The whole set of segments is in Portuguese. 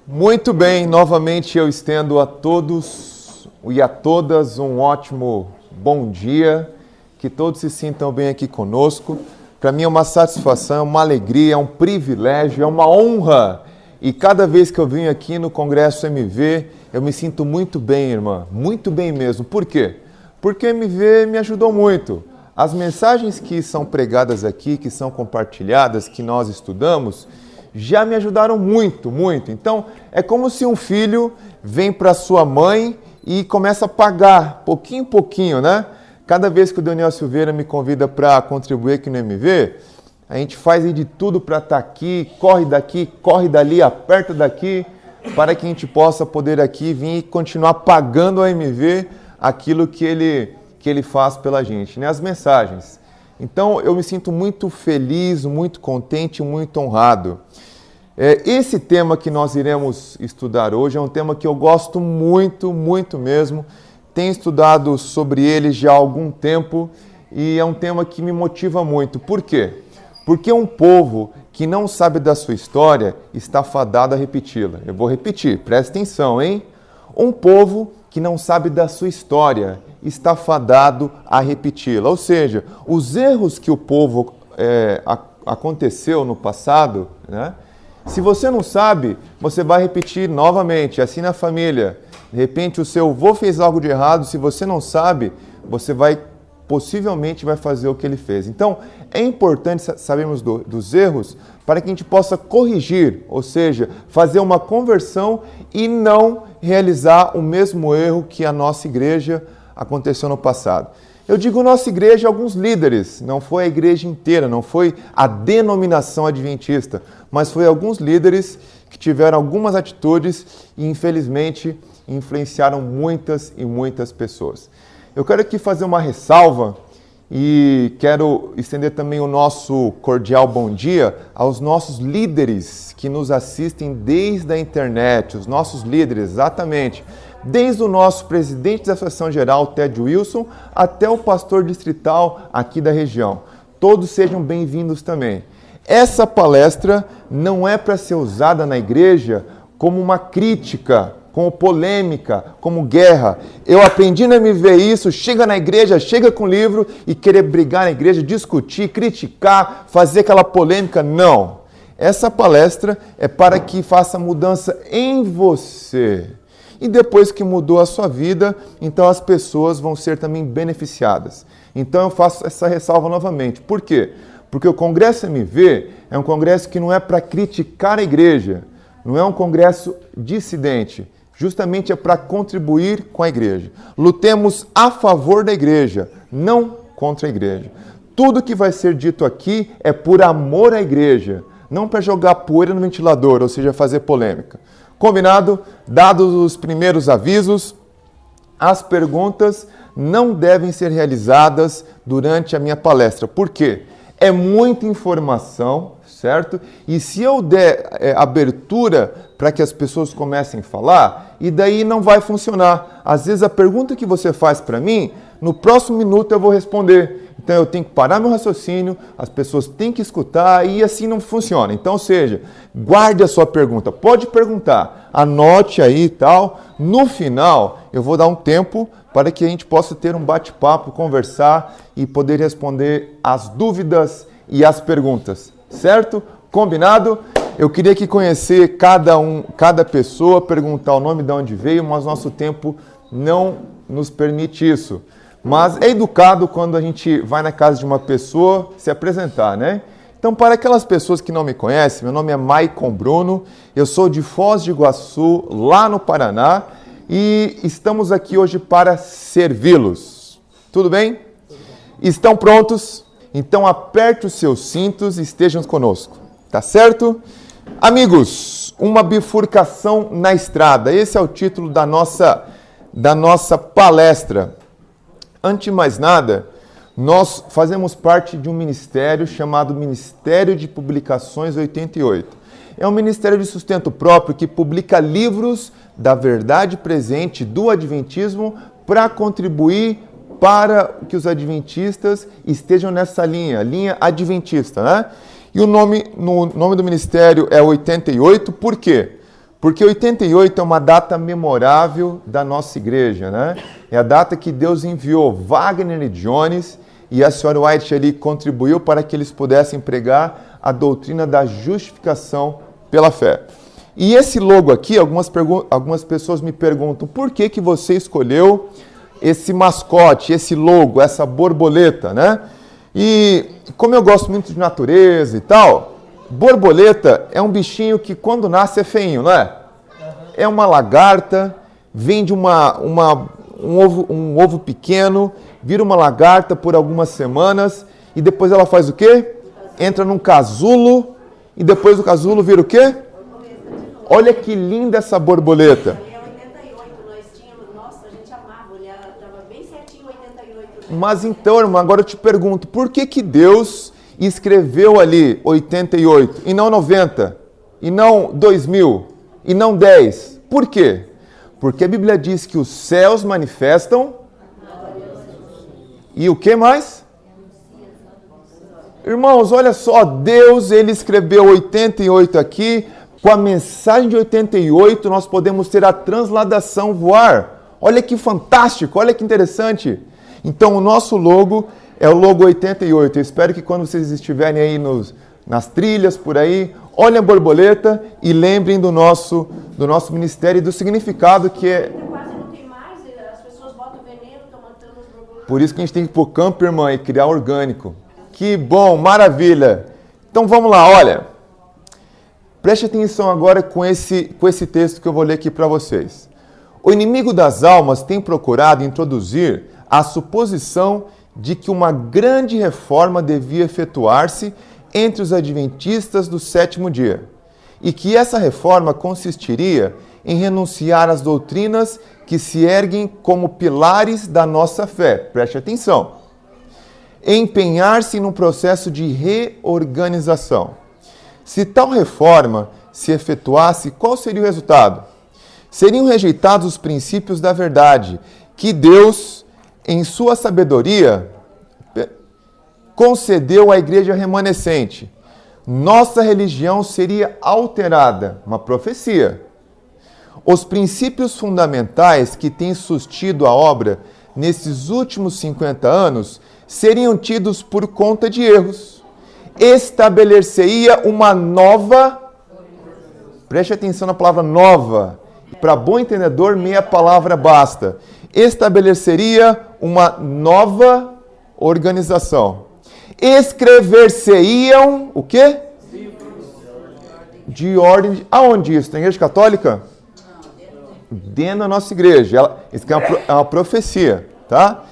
Muito bem, novamente eu estendo a todos e a todas um ótimo bom dia, que todos se sintam bem aqui conosco. Para mim é uma satisfação, é uma alegria, é um privilégio, é uma honra. E cada vez que eu venho aqui no Congresso MV, eu me sinto muito bem, irmã, muito bem mesmo. Por quê? Porque o MV me ajudou muito. As mensagens que são pregadas aqui, que são compartilhadas, que nós estudamos, já me ajudaram muito, muito. Então, é como se um filho vem para sua mãe e começa a pagar, pouquinho em pouquinho, né? Cada vez que o Daniel Silveira me convida para contribuir aqui no MV, a gente faz de tudo para estar aqui, corre dali, aperta daqui, para que a gente possa poder aqui vir e continuar pagando ao MV aquilo que ele faz pela gente, né? As mensagens. Então, eu me sinto muito feliz, muito contente, muito honrado. Esse tema que nós iremos estudar hoje é um tema que eu gosto muito, muito mesmo. Tenho estudado sobre ele já há algum tempo e é um tema que me motiva muito. Por quê? Porque um povo que não sabe da sua história está fadado a repeti-la. Eu vou repetir, presta atenção, hein? Um povo que não sabe da sua história está fadado a repeti-la. Ou seja, os erros que o povo aconteceu no passado, né? Se você não sabe, você vai repetir novamente, assim na família. De repente o seu avô fez algo de errado, se você não sabe, você possivelmente vai fazer o que ele fez. Então, é importante sabermos dos erros para que a gente possa corrigir, ou seja, fazer uma conversão e não realizar o mesmo erro que a nossa igreja aconteceu no passado. Eu digo nossa igreja, alguns líderes, não foi a igreja inteira, não foi a denominação adventista, mas foi alguns líderes que tiveram algumas atitudes e infelizmente influenciaram muitas e muitas pessoas. Eu quero aqui fazer uma ressalva e quero estender também o nosso cordial bom dia aos nossos líderes que nos assistem desde a internet, os nossos líderes, exatamente. Desde o nosso presidente da Associação Geral, Ted Wilson, até o pastor distrital aqui da região. Todos sejam bem-vindos também. Essa palestra não é para ser usada na igreja como uma crítica, como polêmica, como guerra. Eu aprendi no MV isso, chega na igreja, chega com o livro e querer brigar na igreja, discutir, criticar, fazer aquela polêmica. Não. Essa palestra é para que faça mudança em você. E depois que mudou a sua vida, então as pessoas vão ser também beneficiadas. Então eu faço essa ressalva novamente. Por quê? Porque o Congresso MV é um congresso que não é para criticar a igreja, não é um congresso dissidente, justamente é para contribuir com a igreja. Lutemos a favor da igreja, não contra a igreja. Tudo que vai ser dito aqui é por amor à igreja, não para jogar poeira no ventilador, ou seja, fazer polêmica. Combinado? Dados os primeiros avisos, as perguntas não devem ser realizadas durante a minha palestra. Por quê? É muita informação, certo? E se eu der abertura para que as pessoas comecem a falar, e daí não vai funcionar. Às vezes a pergunta que você faz para mim, no próximo minuto eu vou responder. Então eu tenho que parar meu raciocínio, as pessoas têm que escutar e assim não funciona. Então, ou seja, guarde a sua pergunta. Pode perguntar, anote aí e tal. No final, eu vou dar um tempo para que a gente possa ter um bate-papo, conversar e poder responder as dúvidas e as perguntas. Certo? Combinado? Eu queria aqui conhecer cada pessoa, perguntar o nome de onde veio, mas nosso tempo não nos permite isso. Mas é educado quando a gente vai na casa de uma pessoa se apresentar, né? Então, para aquelas pessoas que não me conhecem, meu nome é Maicon Bruno, eu sou de Foz do Iguaçu, lá no Paraná, e estamos aqui hoje para servi-los. Tudo bem? Estão prontos? Então, aperte os seus cintos e estejam conosco, tá certo? Amigos, uma bifurcação na estrada, esse é o título da nossa palestra. Antes de mais nada, nós fazemos parte de um ministério chamado Ministério de Publicações 88. É um ministério de sustento próprio que publica livros da verdade presente do Adventismo para contribuir para que os adventistas estejam nessa linha adventista, né? E o nome do ministério é 88, por quê? Porque 88 é uma data memorável da nossa igreja, né? É a data que Deus enviou Wagner e Jones e a senhora White ali contribuiu para que eles pudessem pregar a doutrina da justificação pela fé. E esse logo aqui, algumas pessoas me perguntam, por que você escolheu esse mascote, esse logo, essa borboleta, né? E como eu gosto muito de natureza e tal, borboleta é um bichinho que quando nasce é feinho, não é? É uma lagarta, vem de um ovo pequeno, vira uma lagarta por algumas semanas e depois ela faz o quê? Entra num casulo e depois do casulo vira o quê? Olha que linda essa borboleta. Em 88 nós tínhamos, nossa, a gente amava olhar, estava bem certinho 88. Mas então, irmão, agora eu te pergunto, por que Deus escreveu ali 88 e não 90, e não 2000, e não 10? Por quê? Porque a Bíblia diz que os céus manifestam e o que mais? Irmãos, olha só, Deus, ele escreveu 88 aqui. Com a mensagem de 88, nós podemos ter a transladação voar. Olha que fantástico, olha que interessante. Então, o nosso logo é o logo 88. Eu espero que quando vocês estiverem aí nas trilhas, por aí, olhem a borboleta e lembrem do nosso ministério e do significado que é. Quase não tem mais, as pessoas botam veneno, estão matando as borboletas. Por isso que a gente tem que ir para o campo, irmã, e criar orgânico. Que bom, maravilha. Então, vamos lá, olha. Preste atenção agora com esse texto que eu vou ler aqui para vocês. O inimigo das almas tem procurado introduzir a suposição de que uma grande reforma devia efetuar-se entre os adventistas do sétimo dia, e que essa reforma consistiria em renunciar às doutrinas que se erguem como pilares da nossa fé. Preste atenção. Empenhar-se num processo de reorganização. Se tal reforma se efetuasse, qual seria o resultado? Seriam rejeitados os princípios da verdade, que Deus, em sua sabedoria, concedeu à igreja remanescente. Nossa religião seria alterada, uma profecia. Os princípios fundamentais que têm sustido a obra nesses últimos 50 anos seriam tidos por conta de erros. Estabeleceria uma nova, preste atenção na palavra nova, para bom entendedor meia palavra basta, estabeleceria uma nova organização. Escrever-se-iam, o quê? De ordem, aonde isso? Na igreja católica? Dentro da nossa igreja, isso é uma profecia, tá?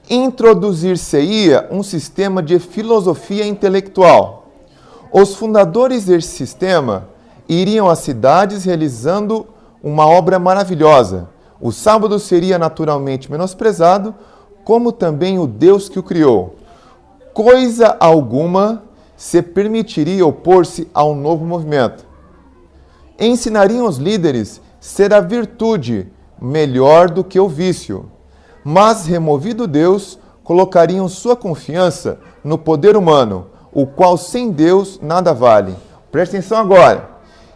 Introduzir-se-ia um sistema de filosofia intelectual. Os fundadores desse sistema iriam às cidades realizando uma obra maravilhosa. O sábado seria naturalmente menosprezado, como também o Deus que o criou. Coisa alguma se permitiria opor-se ao novo movimento. Ensinariam os líderes ser a virtude melhor do que o vício. Mas, removido Deus, colocariam sua confiança no poder humano, o qual sem Deus nada vale. Preste atenção agora.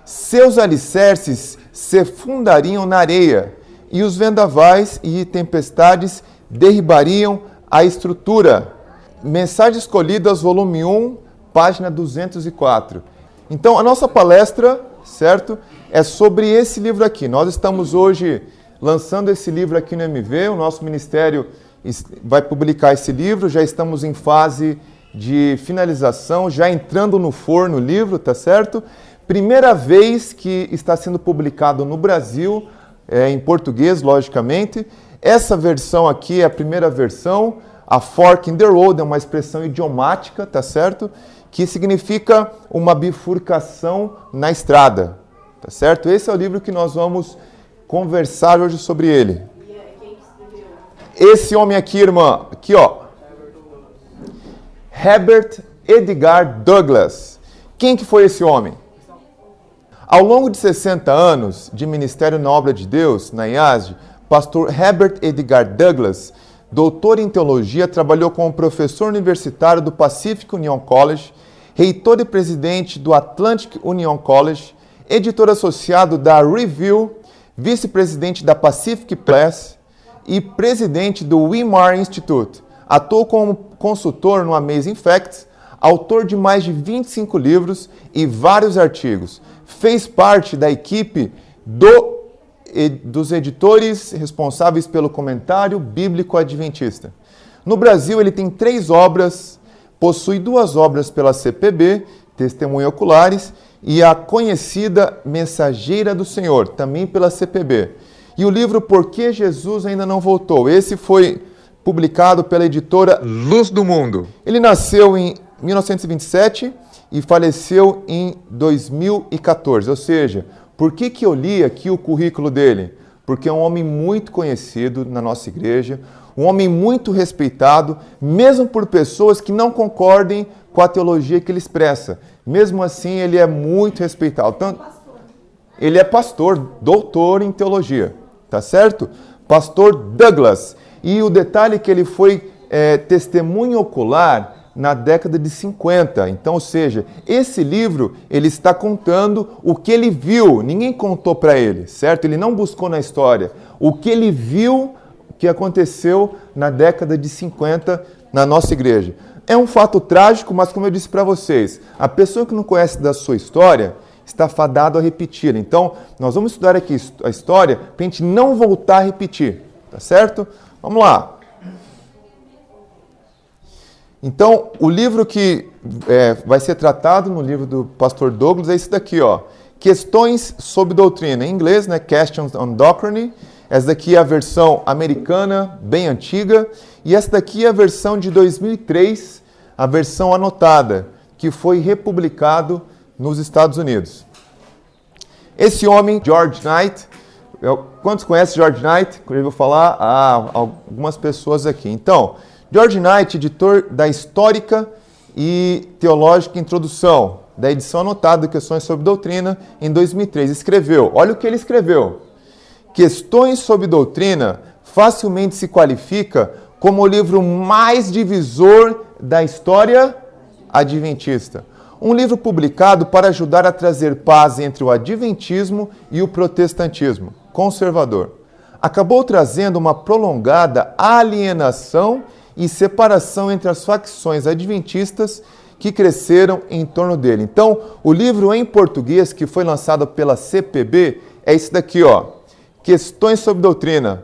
Seus alicerces se fundariam na areia, e os vendavais e tempestades derribariam a estrutura. Mensagens Escolhidas, volume 1, página 204. Então, a nossa palestra, certo, é sobre esse livro aqui. Nós estamos hoje lançando esse livro aqui no MV, o nosso ministério vai publicar esse livro, já estamos em fase de finalização, já entrando no forno o livro, tá certo? Primeira vez que está sendo publicado no Brasil, em português, logicamente. Essa versão aqui é a primeira versão, a fork in the road, é uma expressão idiomática, tá certo? Que significa uma bifurcação na estrada, tá certo? Esse é o livro que nós vamos conversar hoje sobre ele. Esse homem aqui, irmã, aqui ó, Herbert Edgar Douglas. Quem que foi esse homem? Ao longo de 60 anos de ministério na obra de Deus, na IASD, pastor Herbert Edgar Douglas, doutor em teologia, trabalhou como professor universitário do Pacific Union College, reitor e presidente do Atlantic Union College, editor associado da Review, vice-presidente da Pacific Press e presidente do Weimar Institute. Atuou como consultor no Amazing Facts, autor de mais de 25 livros e vários artigos. Fez parte da equipe dos editores responsáveis pelo comentário bíblico adventista. No Brasil, ele tem 3 obras, possui 2 obras pela CPB, Testemunho Oculares, e a conhecida Mensageira do Senhor, também pela CPB. E o livro Por que Jesus Ainda Não Voltou? Esse foi publicado pela editora Luz do Mundo. Ele nasceu em 1927 e faleceu em 2014. Ou seja, por que eu li aqui o currículo dele? Porque é um homem muito conhecido na nossa igreja, um homem muito respeitado, mesmo por pessoas que não concordem com a teologia que ele expressa. Mesmo assim, ele é muito respeitado. Ele é pastor, doutor em teologia, tá certo? Pastor Douglas. E o detalhe é que ele foi testemunho ocular na década de 50. Então, ou seja, esse livro, ele está contando o que ele viu. Ninguém contou para ele, certo? Ele não buscou na história. O que ele viu que aconteceu na década de 50 na nossa igreja. É um fato trágico, mas como eu disse para vocês, a pessoa que não conhece da sua história está fadado a repetir. Então, nós vamos estudar aqui a história para a gente não voltar a repetir, tá certo? Vamos lá. Então, o livro que vai ser tratado no livro do pastor Douglas é esse daqui, ó. Questões sobre doutrina. Em inglês, né? Questions on Doctrine. Essa daqui é a versão americana, bem antiga. E essa daqui é a versão de 2003, a versão anotada, que foi republicado nos Estados Unidos. Esse homem, George Knight, quantos conhecem George Knight? Eu vou falar algumas pessoas aqui. Então, George Knight, editor da Histórica e Teológica Introdução, da edição anotada de Questões sobre Doutrina, em 2003, escreveu, olha o que ele escreveu. Questões sobre Doutrina facilmente se qualifica como o livro mais divisor da história adventista. Um livro publicado para ajudar a trazer paz entre o adventismo e o protestantismo conservador. Acabou trazendo uma prolongada alienação e separação entre as facções adventistas que cresceram em torno dele. Então, o livro em português que foi lançado pela CPB é esse daqui, ó. Questões sobre Doutrina.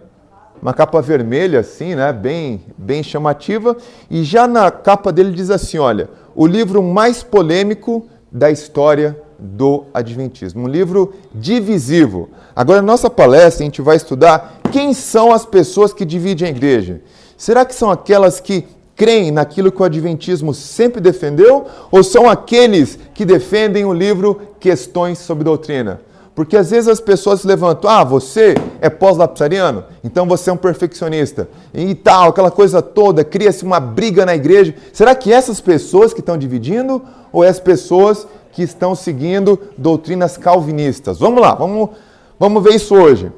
Uma capa vermelha, assim, né? Bem chamativa. E já na capa dele diz assim, olha, o livro mais polêmico da história do Adventismo. Um livro divisivo. Agora, na nossa palestra, a gente vai estudar quem são as pessoas que dividem a igreja. Será que são aquelas que creem naquilo que o Adventismo sempre defendeu? Ou são aqueles que defendem o livro Questões sobre Doutrina? Porque às vezes as pessoas se levantam, você é pós-lapsariano, então você é um perfeccionista. E tal, aquela coisa toda, cria-se uma briga na igreja. Será que essas pessoas que estão dividindo ou as pessoas que estão seguindo doutrinas calvinistas? Vamos lá, vamos ver isso hoje.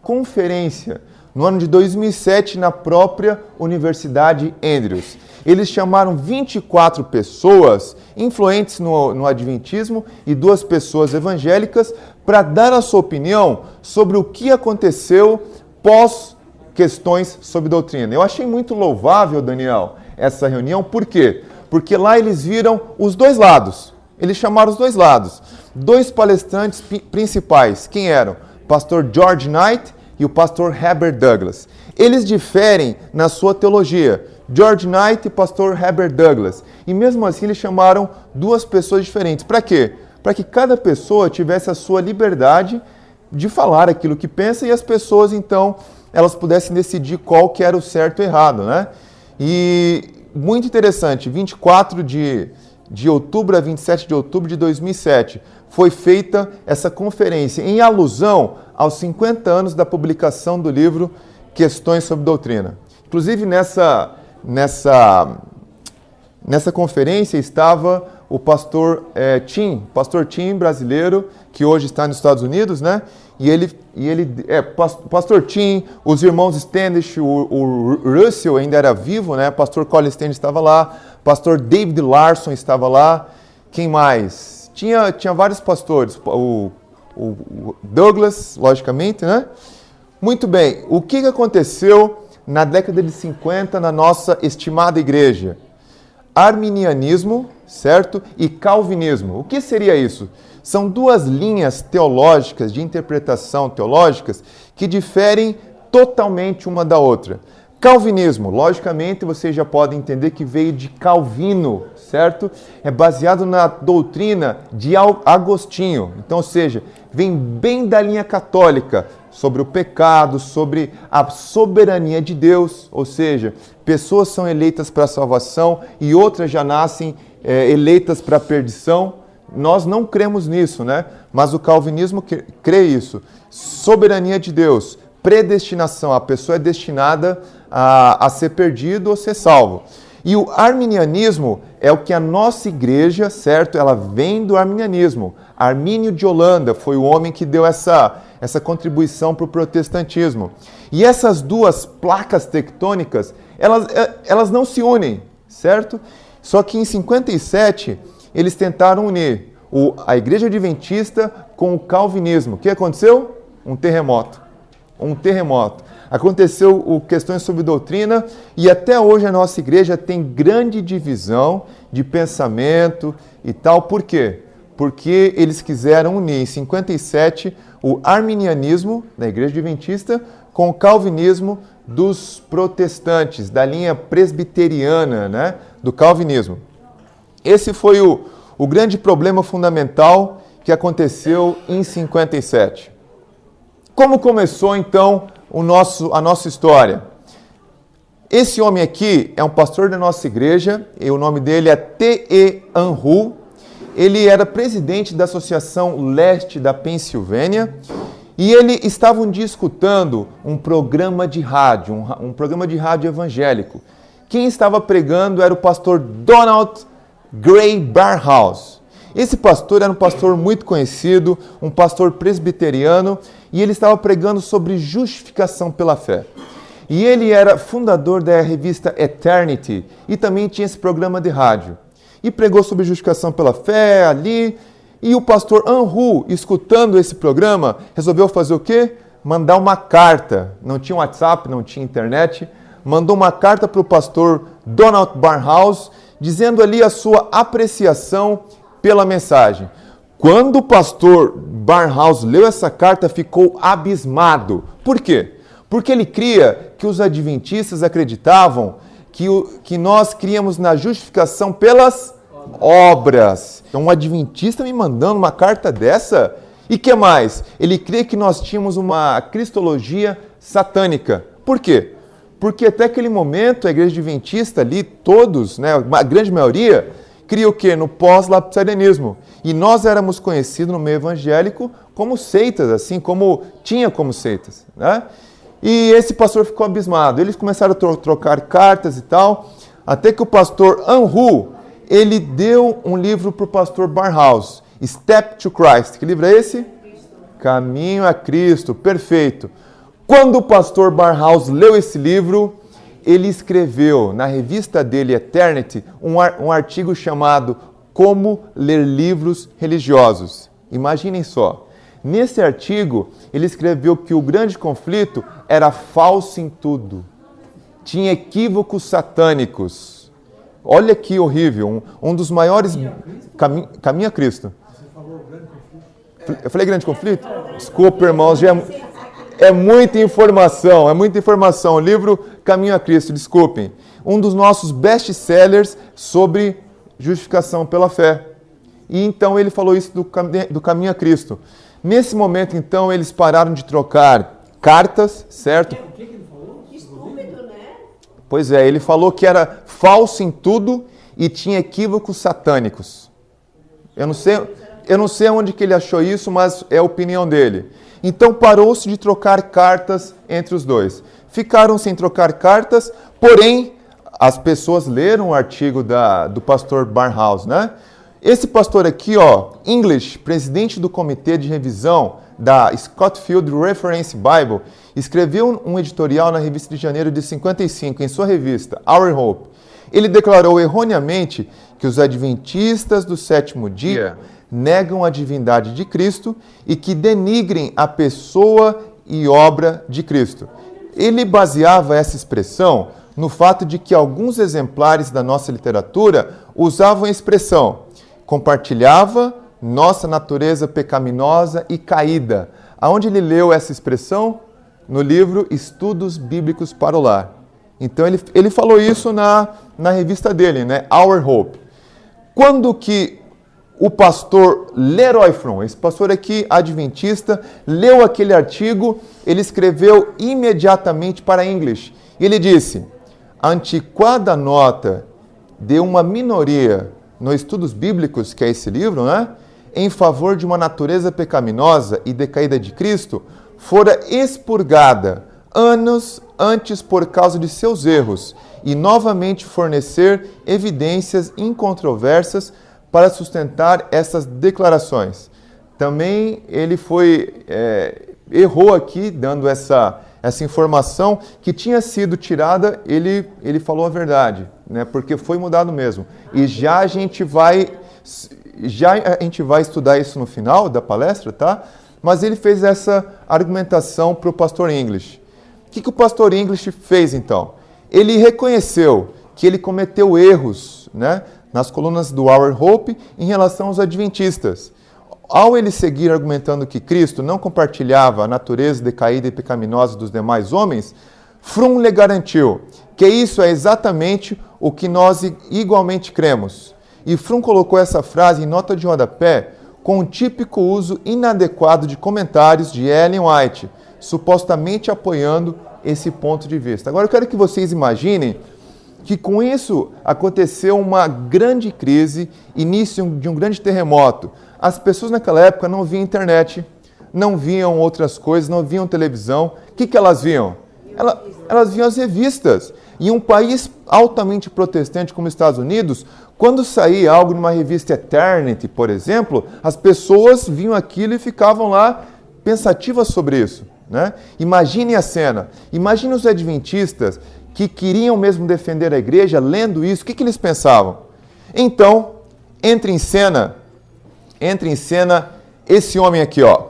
Conferência no ano de 2007 na própria Universidade Andrews. Eles chamaram 24 pessoas influentes no Adventismo e 2 pessoas evangélicas para dar a sua opinião sobre o que aconteceu pós questões sobre doutrina. Eu achei muito louvável, Daniel, essa reunião. Por quê? Porque lá eles viram os 2 lados. Eles chamaram os 2 lados. 2 palestrantes principais. Quem eram? Pastor George Knight e o pastor Herbert Douglas. Eles diferem na sua teologia. George Knight e pastor Herbert Douglas. E mesmo assim eles chamaram 2 pessoas diferentes. Para quê? Para que cada pessoa tivesse a sua liberdade de falar aquilo que pensa e as pessoas, então, elas pudessem decidir qual que era o certo e o errado, né? E muito interessante, 24 de outubro a 27 de outubro de 2007, foi feita essa conferência em alusão aos 50 anos da publicação do livro Questões sobre Doutrina. Inclusive, nessa conferência estava o pastor Tim, brasileiro, que hoje está nos Estados Unidos, né? Pastor Tim, os irmãos Standish, o Russell ainda era vivo, né? Pastor Colin Standish estava lá, pastor David Larson estava lá, quem mais? tinha vários pastores. O Douglas, logicamente, né? Muito bem. O que aconteceu na década de 50 na nossa estimada igreja? Arminianismo, certo? E calvinismo. O que seria isso? São duas linhas teológicas, de interpretação teológicas, que diferem totalmente uma da outra. Calvinismo, logicamente, vocês já podem entender que veio de Calvino, certo? É baseado na doutrina de Agostinho. Então, ou seja, vem bem da linha católica, sobre o pecado, sobre a soberania de Deus, ou seja, pessoas são eleitas para a salvação e outras já nascem eleitas para a perdição. Nós não cremos nisso, né? Mas o calvinismo crê isso. Soberania de Deus, predestinação, a pessoa é destinada a ser perdido ou ser salvo. E o arminianismo é o que a nossa igreja, certo? Ela vem do arminianismo. Armínio de Holanda foi o homem que deu essa contribuição para o protestantismo. E essas duas placas tectônicas, elas não se unem, certo? Só que em 57, eles tentaram unir a igreja adventista com o calvinismo. O que aconteceu? Um terremoto. Aconteceu questões sobre doutrina e até hoje a nossa igreja tem grande divisão de pensamento e tal. Por quê? Porque eles quiseram unir em 57 o arminianismo da igreja adventista com o calvinismo dos protestantes, da linha presbiteriana, né, do calvinismo. Esse foi o grande problema fundamental que aconteceu em 57. Como começou então a nossa história? Esse homem aqui é um pastor da nossa igreja, e o nome dele é T.E. Anhu. Ele era presidente da Associação Leste da Pensilvânia e ele estava um dia escutando um programa de rádio, um programa de rádio evangélico. Quem estava pregando era o pastor Donald Grey Barnhouse. Esse pastor era um pastor muito conhecido, um pastor presbiteriano, e ele estava pregando sobre justificação pela fé. E ele era fundador da revista Eternity e também tinha esse programa de rádio. E pregou sobre justificação pela fé ali. E o pastor Anhu, escutando esse programa, resolveu fazer o quê? Mandar uma carta. Não tinha WhatsApp, não tinha internet. Mandou uma carta para o pastor Donald Barnhouse, dizendo ali a sua apreciação pela mensagem. Quando o pastor Barnhouse leu essa carta, ficou abismado. Por quê? Porque ele cria que os adventistas acreditavam que nós criamos na justificação pelas obras. Então, um adventista me mandando uma carta dessa? E que mais? Ele crê que nós tínhamos uma cristologia satânica. Por quê? Porque até aquele momento, a igreja adventista ali, todos, né, a grande maioria, cria o quê? No pós-lapsarianismo. E nós éramos conhecidos no meio evangélico como seitas, assim como tinha como seitas, né? E esse pastor ficou abismado. Eles começaram a trocar cartas e tal, até que o pastor Anhu, ele deu um livro para o pastor Barnhouse, Step to Christ. Que livro é esse? Caminho a Cristo. Perfeito. Quando o pastor Barnhouse leu esse livro, ele escreveu na revista dele, Eternity, um artigo chamado Como Ler Livros Religiosos. Imaginem só. Nesse artigo, ele escreveu que o grande conflito era falso em tudo. Tinha equívocos satânicos. Olha que horrível. Um dos maiores... Caminho a Cristo. Você falou grande conflito? Eu falei grande conflito? Desculpa, irmãos. Já é muita informação. O livro Caminho a Cristo, desculpem. Um dos nossos best-sellers sobre justificação pela fé. E então ele falou isso do Caminho a Cristo. Nesse momento, então, eles pararam de trocar cartas, certo? O que ele falou? Estúpido, né? Pois é, ele falou que era falso em tudo e tinha equívocos satânicos. Eu não sei onde que ele achou isso, mas é a opinião dele. Então parou-se de trocar cartas entre os dois. Ficaram sem trocar cartas, porém, as pessoas leram o artigo do pastor Barnhouse, né? Esse pastor aqui, English, presidente do comitê de revisão da Scofield Reference Bible, escreveu um editorial na revista de janeiro de 55, em sua revista, Our Hope. Ele declarou erroneamente que os adventistas do sétimo dia negam a divindade de Cristo e que denigrem a pessoa e obra de Cristo. Ele baseava essa expressão no fato de que alguns exemplares da nossa literatura usavam a expressão compartilhava nossa natureza pecaminosa e caída. Aonde ele leu essa expressão? No livro Estudos Bíblicos para o Lar. Então ele falou isso na revista dele, né? Our Hope. Quando que o pastor Leroy Fromm, esse pastor aqui, adventista, leu aquele artigo, ele escreveu imediatamente para English. E ele disse, a antiquada nota de uma minoria nos Estudos Bíblicos, que é esse livro, né? Em favor de uma natureza pecaminosa e decaída de Cristo, fora expurgada anos antes por causa de seus erros e novamente fornecer evidências incontroversas para sustentar essas declarações. Também ele errou aqui, dando essa informação que tinha sido tirada, ele falou a verdade, né? Porque foi mudado mesmo. E já a gente vai estudar isso no final da palestra, tá? Mas ele fez essa argumentação para o pastor English. O que o pastor English fez então? Ele reconheceu que ele cometeu erros, né, nas colunas do Our Hope em relação aos adventistas. Ao ele seguir argumentando que Cristo não compartilhava a natureza decaída e pecaminosa dos demais homens, Fromm lhe garantiu que isso é exatamente o que nós igualmente cremos. E Fromm colocou essa frase em nota de rodapé com um típico uso inadequado de comentários de Ellen White, supostamente apoiando esse ponto de vista. Agora eu quero que vocês imaginem que com isso aconteceu uma grande crise, início de um grande terremoto. As pessoas naquela época não viam internet, não viam outras coisas, não viam televisão. O que elas viam? Elas viam as revistas. E um país altamente protestante como os Estados Unidos, quando saía algo numa revista Eternity, por exemplo, as pessoas viam aquilo e ficavam lá pensativas sobre isso, né? Imaginem a cena. Imaginem os adventistas que queriam mesmo defender a igreja, lendo isso, o que eles pensavam? Então, entra em cena esse homem aqui, ó,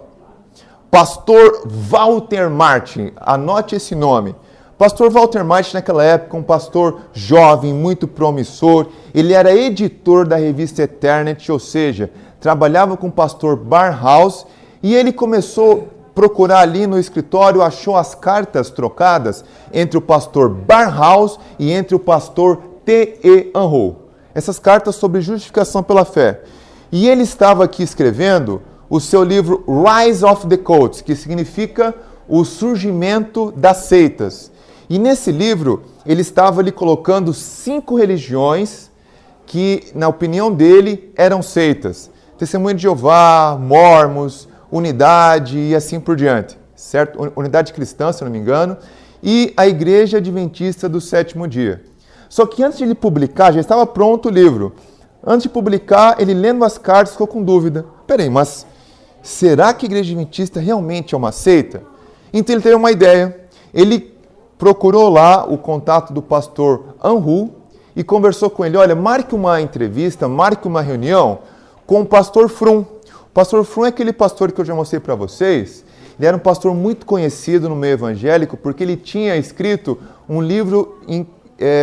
Pastor Walter Martin, anote esse nome. Pastor Walter Martin, naquela época, um pastor jovem, muito promissor, ele era editor da revista Eternity, ou seja, trabalhava com o pastor Barnhouse, e ele começou a procurar ali no escritório, achou as cartas trocadas entre o pastor Barnhouse e entre o pastor T.E. Unruh. Essas cartas sobre justificação pela fé. E ele estava aqui escrevendo o seu livro Rise of the Cults, que significa o surgimento das seitas. E nesse livro, ele estava ali colocando 5 religiões que, na opinião dele, eram seitas. Testemunho de Jeová, Mormons, Unidade e assim por diante. Certo? Unidade Cristã, se eu não me engano. E a Igreja Adventista do Sétimo Dia. Só que antes de ele publicar, já estava pronto o livro. Antes de publicar, ele lendo as cartas ficou com dúvida. Peraí, mas será que a Igreja Adventista realmente é uma seita? Então ele teve uma ideia. Ele procurou lá o contato do pastor Unruh e conversou com ele. Olha, marque uma entrevista, marque uma reunião com o pastor Fromm. O pastor Fromm é aquele pastor que eu já mostrei para vocês. Ele era um pastor muito conhecido no meio evangélico porque ele tinha escrito um livro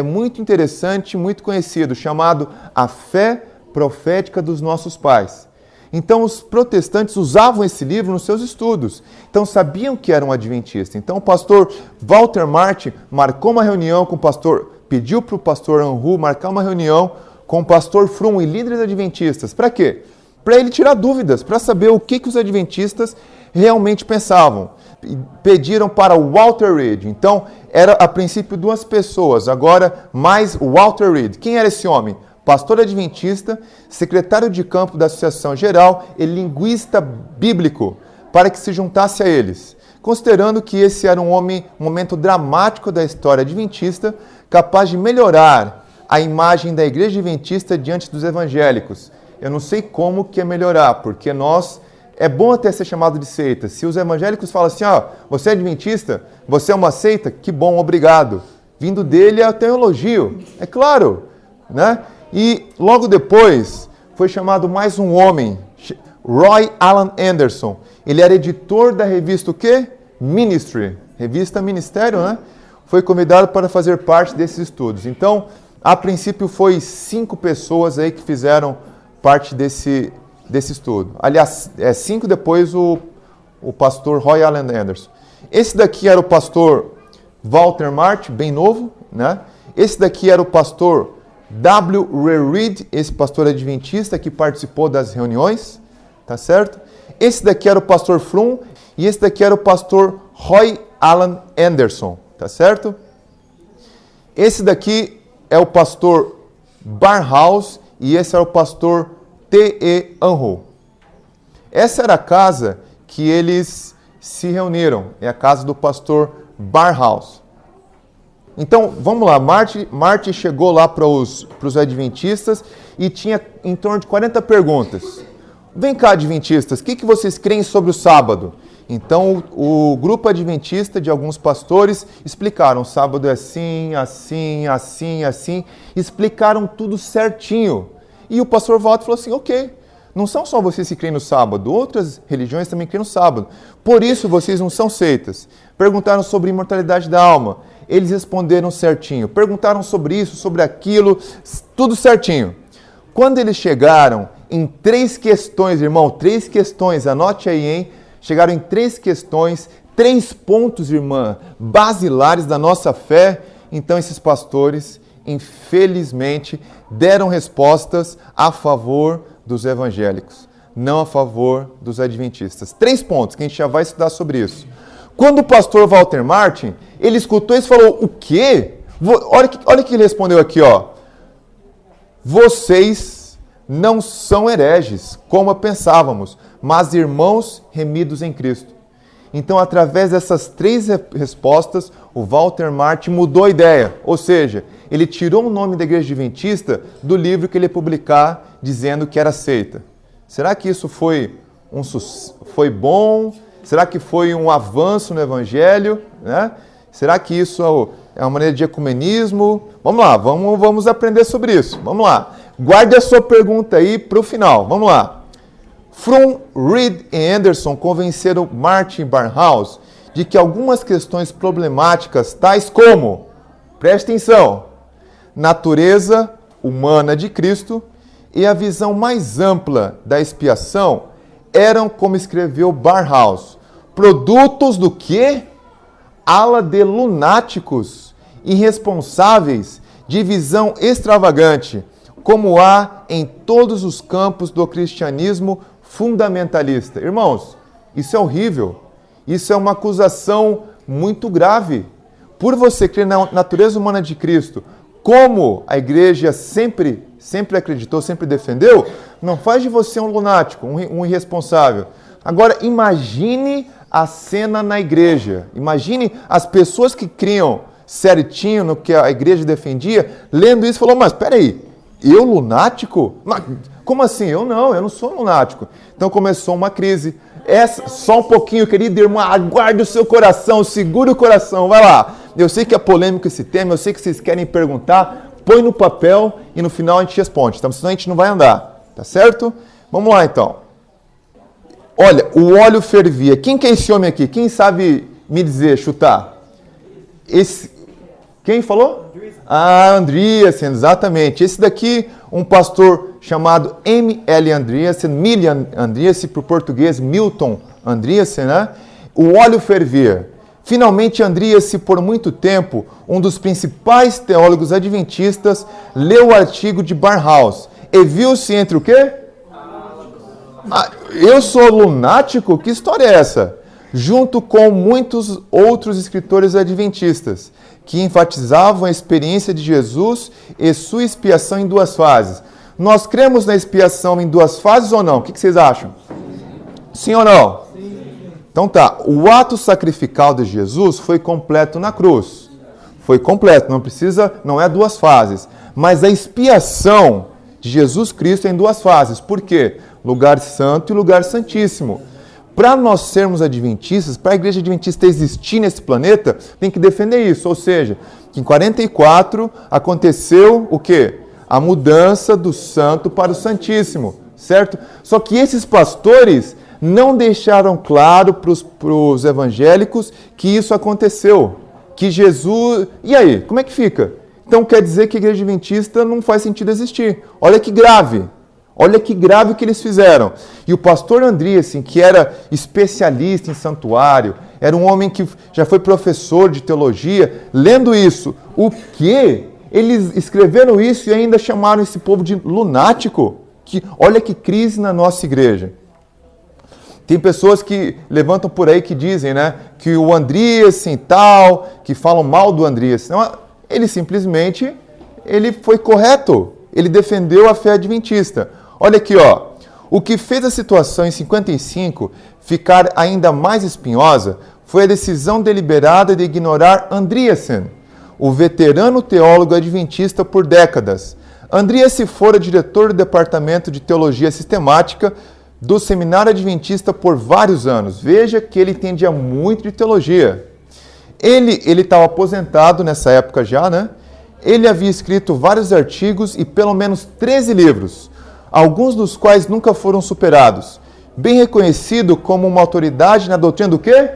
muito interessante, muito conhecido, chamado A Fé Profética dos Nossos Pais. Então, os protestantes usavam esse livro nos seus estudos. Então, sabiam que era um adventista. Então, o pastor Walter Martin marcou uma reunião com o pastor, pediu para o pastor Unruh marcar uma reunião com o pastor Fromm e líderes adventistas. Para quê? Para ele tirar dúvidas, para saber o que os adventistas realmente pensavam. Pediram para o Walter Reed. Então, era a princípio 2 pessoas, agora mais o Walter Reed. Quem era esse homem? Pastor adventista, secretário de campo da Associação Geral e linguista bíblico, para que se juntasse a eles, considerando que esse era um momento dramático da história adventista, capaz de melhorar a imagem da igreja adventista diante dos evangélicos. Eu não sei como que é melhorar, porque é bom até ser chamado de seita. Se os evangélicos falam assim, você é adventista, você é uma seita, que bom, obrigado. Vindo dele é até um elogio, é claro, né? E logo depois foi chamado mais um homem, Roy Alan Anderson. Ele era editor da revista o quê? Ministry, revista Ministério, né? Foi convidado para fazer parte desses estudos. Então, a princípio foi 5 pessoas aí que fizeram parte desse estudo. Aliás, 5 depois o pastor Roy Alan Anderson. Esse daqui era o pastor Walter Martin, bem novo, né? Esse daqui era o pastor W. Ray Reed, esse pastor adventista que participou das reuniões, tá certo? Esse daqui era o pastor Frum e esse daqui era o pastor Roy Alan Anderson, tá certo? Esse daqui é o pastor Barnhouse e esse é o pastor T.E. Unruh. Essa era a casa que eles se reuniram, é a casa do pastor Barnhouse. Então, vamos lá, Martin chegou lá para os adventistas e tinha em torno de 40 perguntas. Vem cá, adventistas, o que vocês creem sobre o sábado? Então, o grupo adventista de alguns pastores explicaram, o sábado é assim, assim, assim, assim, explicaram tudo certinho. E o pastor Walter falou assim, ok, não são só vocês que creem no sábado, outras religiões também creem no sábado. Por isso vocês não são seitas. Perguntaram sobre a imortalidade da alma, eles responderam certinho. Perguntaram sobre isso, sobre aquilo, tudo certinho. Quando eles chegaram em 3 questões, irmão, 3 questões, anote aí, hein? Chegaram em 3 questões, 3 pontos, irmã, basilares da nossa fé. Então esses pastores, infelizmente, deram respostas a favor dos evangélicos, não a favor dos adventistas. 3 pontos que a gente já vai estudar sobre isso. Quando o pastor Walter Martin, ele escutou isso e falou, o quê? Olha o que ele respondeu aqui, ó. Vocês não são hereges, como pensávamos, mas irmãos remidos em Cristo. Então, através dessas 3 respostas, o Walter Martin mudou a ideia. Ou seja, ele tirou o nome da Igreja Adventista do livro que ele ia publicar, dizendo que era seita. Será que isso foi bom? Será que foi um avanço no Evangelho? Né? Será que isso é uma maneira de ecumenismo? Vamos lá, vamos aprender sobre isso. Vamos lá. Guarde a sua pergunta aí para o final. Vamos lá. Frum, Reed e Anderson convenceram Martin Barnhouse de que algumas questões problemáticas, tais como, preste atenção, natureza humana de Cristo e a visão mais ampla da expiação, eram, como escreveu Barnhouse, produtos do quê? Ala de lunáticos, irresponsáveis, de visão extravagante, como há em todos os campos do cristianismo fundamentalista. Irmãos, isso é horrível. Isso é uma acusação muito grave. Por você crer na natureza humana de Cristo, como a igreja sempre acreditou, sempre defendeu, não faz de você um lunático, um irresponsável. Agora, imagine a cena na igreja. Imagine as pessoas que criam certinho no que a igreja defendia, lendo isso, falou, mas peraí, eu lunático? Mas, como assim? Eu não sou lunático. Então começou uma crise. Só um pouquinho, querido irmão, aguarde o seu coração, segure o coração, vai lá. Eu sei que é polêmico esse tema, eu sei que vocês querem perguntar, põe no papel e no final a gente responde, então, senão a gente não vai andar, tá certo? Vamos lá então. Olha, o óleo fervia. Quem que é esse homem aqui? Quem sabe me dizer, chutar? Quem falou? Andreasen, exatamente. Esse daqui, um pastor chamado M.L. Andreasen, Milian Andreasen, para o português, Milton Andreasen, né? O óleo fervia. Finalmente, Andreasen, por muito tempo, um dos principais teólogos adventistas, leu o artigo de Barnhouse e viu-se entre o quê? Eu sou lunático? Que história é essa? Junto com muitos outros escritores adventistas, que enfatizavam a experiência de Jesus e sua expiação em 2 fases. Nós cremos na expiação em 2 fases ou não? O que vocês acham? Sim ou não? Sim. Então tá, o ato sacrificial de Jesus foi completo na cruz. Foi completo, não é 2 fases. Mas a expiação de Jesus Cristo é em 2 fases. Por quê? Lugar santo e lugar santíssimo. Para nós sermos adventistas, para a igreja adventista existir nesse planeta, tem que defender isso. Ou seja, que em 44 aconteceu o quê? A mudança do santo para o santíssimo. certo? Só que esses pastores não deixaram claro para os evangélicos que isso aconteceu, que Jesus... E aí, como é que fica? Então quer dizer que a igreja adventista não faz sentido existir. Olha que grave o que eles fizeram. E o pastor Andreasen, que era especialista em santuário, era um homem que já foi professor de teologia, lendo isso, o quê? Eles escreveram isso e ainda chamaram esse povo de lunático? Olha que crise na nossa igreja. Tem pessoas que levantam por aí que dizem, né, que o Andreasen e tal, que falam mal do Andreasen. Não, ele simplesmente, ele foi correto. Ele defendeu a fé adventista. Olha aqui, ó. O que fez a situação em 55 ficar ainda mais espinhosa foi a decisão deliberada de ignorar Andreasen, o veterano teólogo adventista por décadas. Andreasen fora diretor do Departamento de Teologia Sistemática do Seminário Adventista por vários anos. Veja que ele entendia muito de teologia. Ele estava aposentado nessa época já, né? Ele havia escrito vários artigos e pelo menos 13 livros, alguns dos quais nunca foram superados. Bem reconhecido como uma autoridade na doutrina do quê?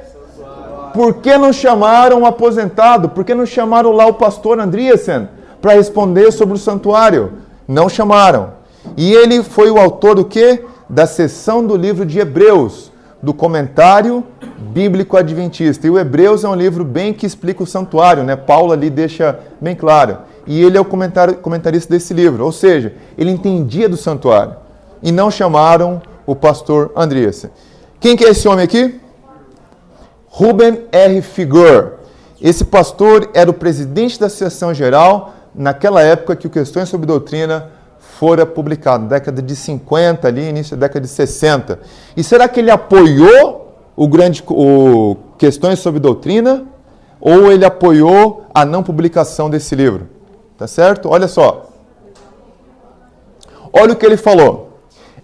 Por que não chamaram o aposentado? Por que não chamaram lá o pastor Andreasen para responder sobre o santuário? Não chamaram. E ele foi o autor do quê? Da seção do livro de Hebreus, do comentário bíblico adventista. E o Hebreus é um livro bem que explica o santuário, né? Paulo ali deixa bem claro. E ele é o comentarista desse livro, ou seja, ele entendia do santuário. E não chamaram o pastor Andreasen. Quem que é esse homem aqui? Ruben R. Figuer. Esse pastor era o presidente da Associação Geral naquela época que o Questões sobre Doutrina fora publicado, década de 50, ali, início da década de 60. E será que ele apoiou o Questões sobre Doutrina ou ele apoiou a não publicação desse livro? Tá certo? Olha só. Olha o que ele falou.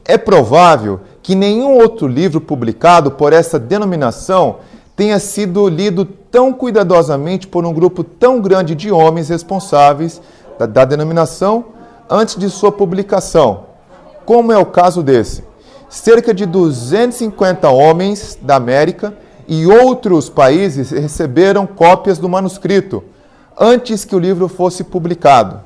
É provável que nenhum outro livro publicado por essa denominação tenha sido lido tão cuidadosamente por um grupo tão grande de homens responsáveis da denominação antes de sua publicação, como é o caso desse. Cerca de 250 homens da América e outros países receberam cópias do manuscrito antes que o livro fosse publicado.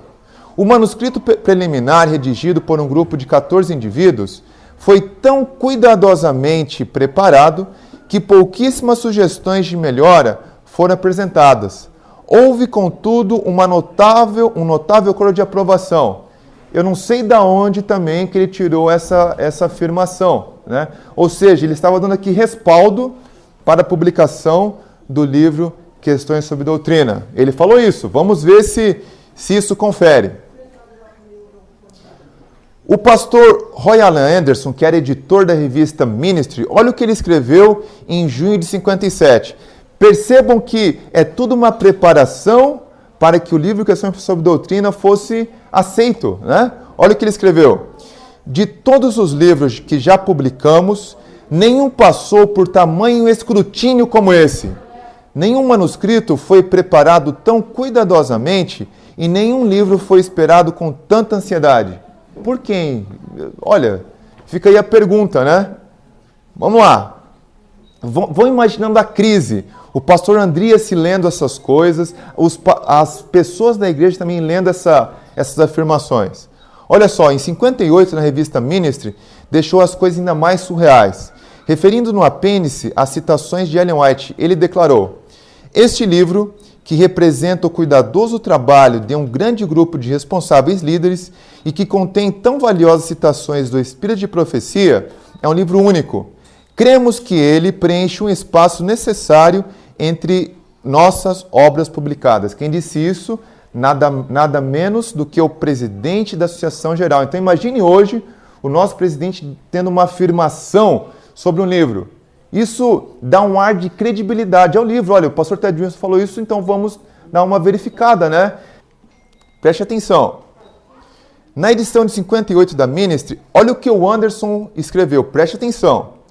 O manuscrito preliminar, redigido por um grupo de 14 indivíduos, foi tão cuidadosamente preparado que pouquíssimas sugestões de melhora foram apresentadas. Houve, contudo, um notável coro de aprovação. Eu não sei de onde também que ele tirou essa afirmação, né? Ou seja, ele estava dando aqui respaldo para a publicação do livro Questões sobre Doutrina. Ele falou isso. Vamos ver se isso confere. O pastor Roy Allen Anderson, que era editor da revista Ministry, olha o que ele escreveu em junho de 57. Percebam que é tudo uma preparação para que o livro Questões sobre Doutrina fosse aceito, né? Olha o que ele escreveu. De todos os livros que já publicamos, nenhum passou por tamanho escrutínio como esse. Nenhum manuscrito foi preparado tão cuidadosamente e nenhum livro foi esperado com tanta ansiedade. Por quem? Olha, fica aí a pergunta, né? Vamos lá. Vão imaginando a crise. O pastor Andreasen lendo essas coisas, as pessoas da igreja também lendo essas afirmações. Olha só, em 58, na revista Ministry, deixou as coisas ainda mais surreais. Referindo no apêndice às citações de Ellen White, ele declarou: este livro, que representa o cuidadoso trabalho de um grande grupo de responsáveis líderes e que contém tão valiosas citações do Espírito de Profecia, é um livro único. Cremos que ele preenche um espaço necessário entre nossas obras publicadas. Quem disse isso? Nada menos do que o presidente da Associação Geral. Então imagine hoje o nosso presidente tendo uma afirmação sobre um livro. Isso dá um ar de credibilidade ao livro. Olha, o pastor Ted Wilson falou isso, então vamos dar uma verificada, né? Preste atenção. Na edição de 58 da Ministry, olha o que o Anderson escreveu. Preste atenção.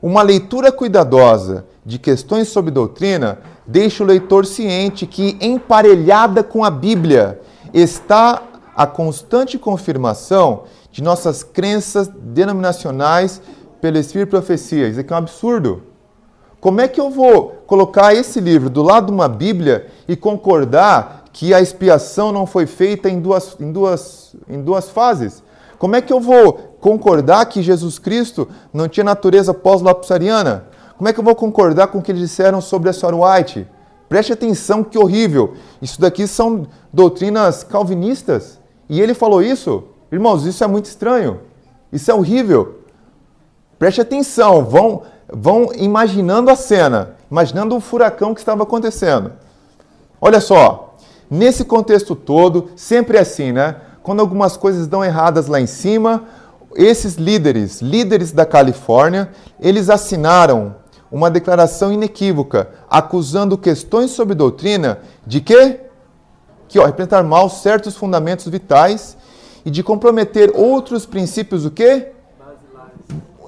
Uma leitura cuidadosa de questões sobre doutrina deixa o leitor ciente que, emparelhada com a Bíblia, está a constante confirmação de nossas crenças denominacionais pelo Espírito de Profecia. Isso aqui é um absurdo. Como é que eu vou colocar esse livro do lado de uma Bíblia e concordar que a expiação não foi feita em duas fases? Como é que eu vou concordar que Jesus Cristo não tinha natureza pós-lapsariana? Como é que eu vou concordar com o que eles disseram sobre a Sr. White? Preste atenção, que horrível. Isso daqui são doutrinas calvinistas. E ele falou isso? Irmãos, isso é muito estranho. Isso é horrível. Preste atenção, vão imaginando a cena, imaginando o furacão que estava acontecendo. Olha só, nesse contexto todo, sempre é assim, né? Quando algumas coisas dão erradas lá em cima, esses líderes da Califórnia, eles assinaram uma declaração inequívoca, acusando questões sobre doutrina de quê? Que representar mal certos fundamentos vitais e de comprometer outros princípios, o quê?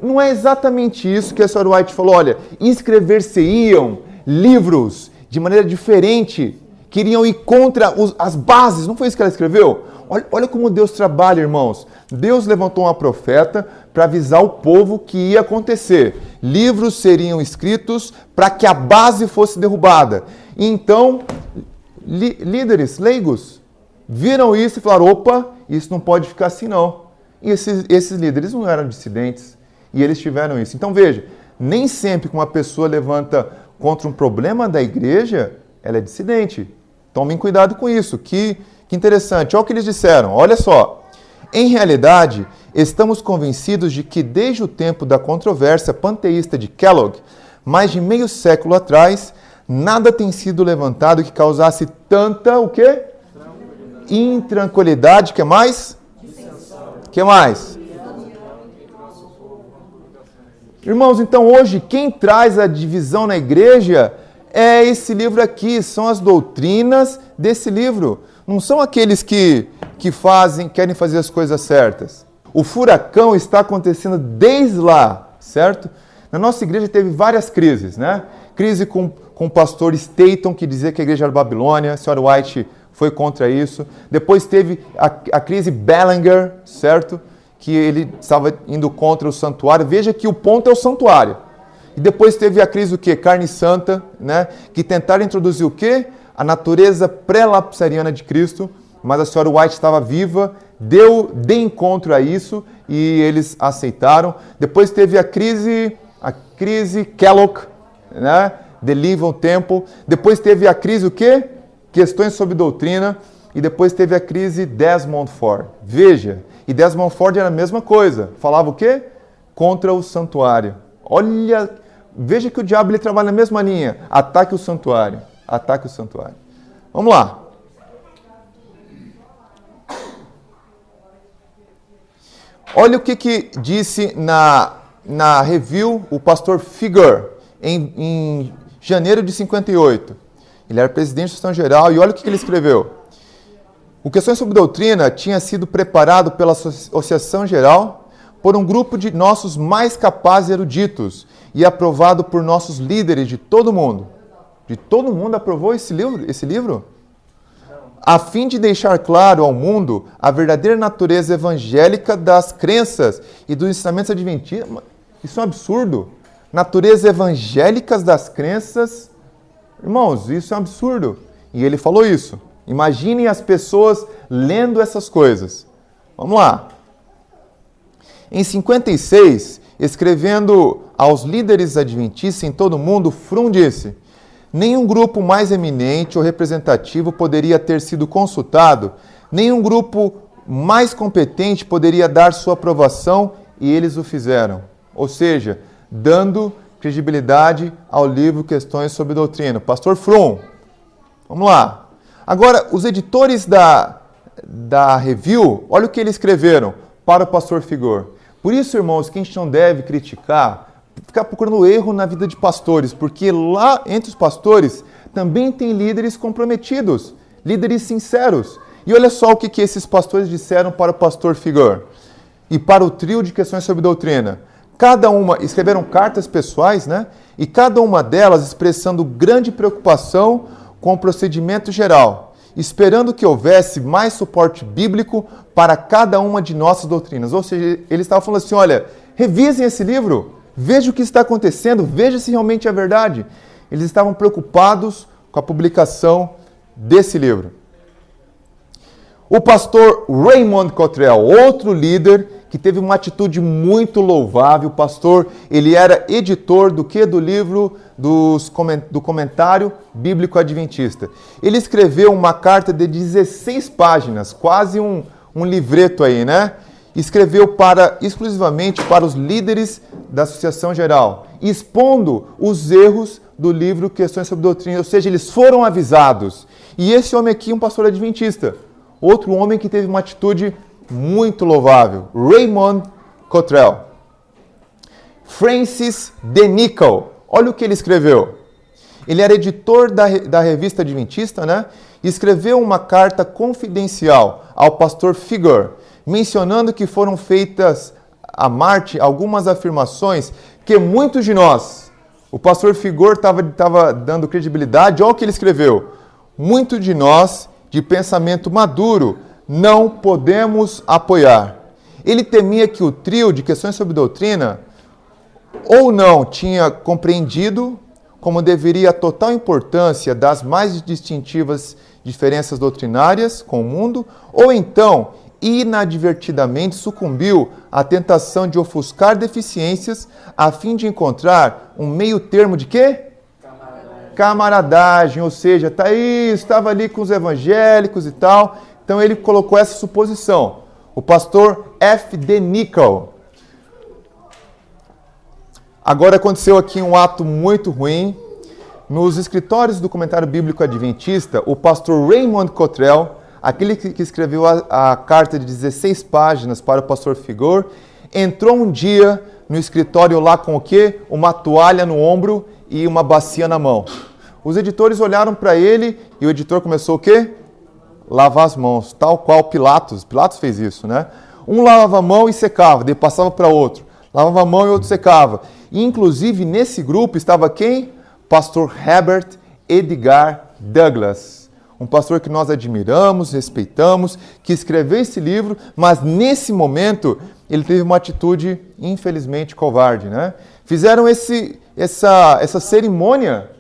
Não é exatamente isso que a Sr. White falou. Olha, inscrever-se-iam livros de maneira diferente, queriam ir contra as bases. Não foi isso que ela escreveu? Olha como Deus trabalha, irmãos. Deus levantou uma profeta para avisar o povo que ia acontecer. Livros seriam escritos para que a base fosse derrubada. E então, líderes, leigos, viram isso e falaram, opa, isso não pode ficar assim não. E esses líderes não eram dissidentes. E eles tiveram isso. Então veja, nem sempre que uma pessoa levanta contra um problema da igreja, ela é dissidente. Tomem cuidado com isso. Que interessante. Olha o que eles disseram. Olha só. Em realidade, estamos convencidos de que desde o tempo da controvérsia panteísta de Kellogg, mais de meio século atrás, nada tem sido levantado que causasse tanta, o quê? Intranquilidade. Que mais? Que mais? Irmãos, então hoje quem traz a divisão na igreja é esse livro aqui, são as doutrinas desse livro. Não são aqueles que querem fazer as coisas certas. O furacão está acontecendo desde lá, certo? Na nossa igreja teve várias crises, né? Crise com o pastor Staton, que dizia que a igreja era Babilônia, a Sr. White foi contra isso. Depois teve a crise Bellinger, certo? Que ele estava indo contra o santuário. Veja que o ponto é o santuário. E depois teve a crise o quê? Carne Santa, né? Que tentaram introduzir o quê? A natureza pré-lapsariana de Cristo, mas a Sra. White estava viva, deu de encontro a isso e eles aceitaram. Depois teve a crise Kellogg, né? The Living Temple. Depois teve a crise o quê? Questões sobre doutrina. E depois teve a crise Desmond Ford. Veja, e Desmond Ford era a mesma coisa. Falava o quê? Contra o santuário. Olha, veja que o diabo ele trabalha na mesma linha. Ataque o santuário. Ataque o santuário. Vamos lá. Olha o que disse na review o pastor Figure em janeiro de 58. Ele era presidente da Associação Geral e olha o que ele escreveu. O Questões sobre Doutrina tinha sido preparado pela Associação Geral por um grupo de nossos mais capazes eruditos e aprovado por nossos líderes de todo mundo. De todo mundo aprovou esse livro? A fim de deixar claro ao mundo a verdadeira natureza evangélica das crenças e dos ensinamentos adventistas. Isso é um absurdo. Natureza evangélicas das crenças. Irmãos, isso é um absurdo. E ele falou isso. Imaginem as pessoas lendo essas coisas. Vamos lá. Em 56, escrevendo aos líderes adventistas em todo o mundo, Frum disse: nenhum grupo mais eminente ou representativo poderia ter sido consultado, nenhum grupo mais competente poderia dar sua aprovação, e eles o fizeram. Ou seja, dando credibilidade ao livro Questões sobre Doutrina. Pastor Frum, vamos lá. Agora, os editores da review, olha o que eles escreveram para o pastor Figure. Por isso, irmãos, que a gente não deve criticar, ficar procurando erro na vida de pastores, porque lá entre os pastores também tem líderes comprometidos, líderes sinceros. E olha só o que esses pastores disseram para o pastor Figure e para o trio de Questões sobre Doutrina. Cada uma, escreveram cartas pessoais, né? E cada uma delas expressando grande preocupação com o procedimento geral esperando que houvesse mais suporte bíblico para cada uma de nossas doutrinas. Ou seja, ele estava falando assim, olha, revisem esse livro, veja o que está acontecendo, veja se realmente é verdade. Eles estavam preocupados com a publicação desse livro. O pastor Raymond Cottrell, outro líder que teve uma atitude muito louvável. O pastor, ele era editor do que? Do livro do comentário bíblico adventista. Ele escreveu uma carta de 16 páginas, quase um livreto aí, né? Escreveu exclusivamente para os líderes da Associação Geral, expondo os erros do livro Questões sobre Doutrina, ou seja, eles foram avisados. E esse homem aqui é um pastor adventista, outro homem que teve uma atitude muito louvável, Raymond Cottrell. Francis D. Nichol, olha o que ele escreveu. Ele era editor da revista adventista, né? E escreveu uma carta confidencial ao pastor Figure, mencionando que foram feitas a Marte algumas afirmações que muitos de nós, o pastor Figure estava dando credibilidade, olha o que ele escreveu. Muitos de nós, de pensamento maduro, não podemos apoiar. Ele temia que o trio de questões sobre doutrina ou não tinha compreendido como deveria a total importância das mais distintivas diferenças doutrinárias com o mundo, ou então inadvertidamente sucumbiu à tentação de ofuscar deficiências a fim de encontrar um meio termo de quê? Camaradagem, ou seja, estava ali com os evangélicos e tal. Então ele colocou essa suposição. O pastor F. D. Nichol. Agora aconteceu aqui um ato muito ruim. Nos escritórios do Comentário Bíblico Adventista, o pastor Raymond Cottrell, aquele que escreveu a carta de 16 páginas para o pastor Figure, entrou um dia no escritório lá com o quê? Uma toalha no ombro e uma bacia na mão. Os editores olharam para ele e o editor começou o quê? Lavar as mãos, tal qual Pilatos. Pilatos fez isso, né? Um lavava a mão e secava, daí passava para outro. Lavava a mão e outro secava. E, inclusive, nesse grupo estava quem? Pastor Herbert Edgar Douglas. Um pastor que nós admiramos, respeitamos, que escreveu esse livro, mas nesse momento ele teve uma atitude, infelizmente, covarde, né? Fizeram essa cerimônia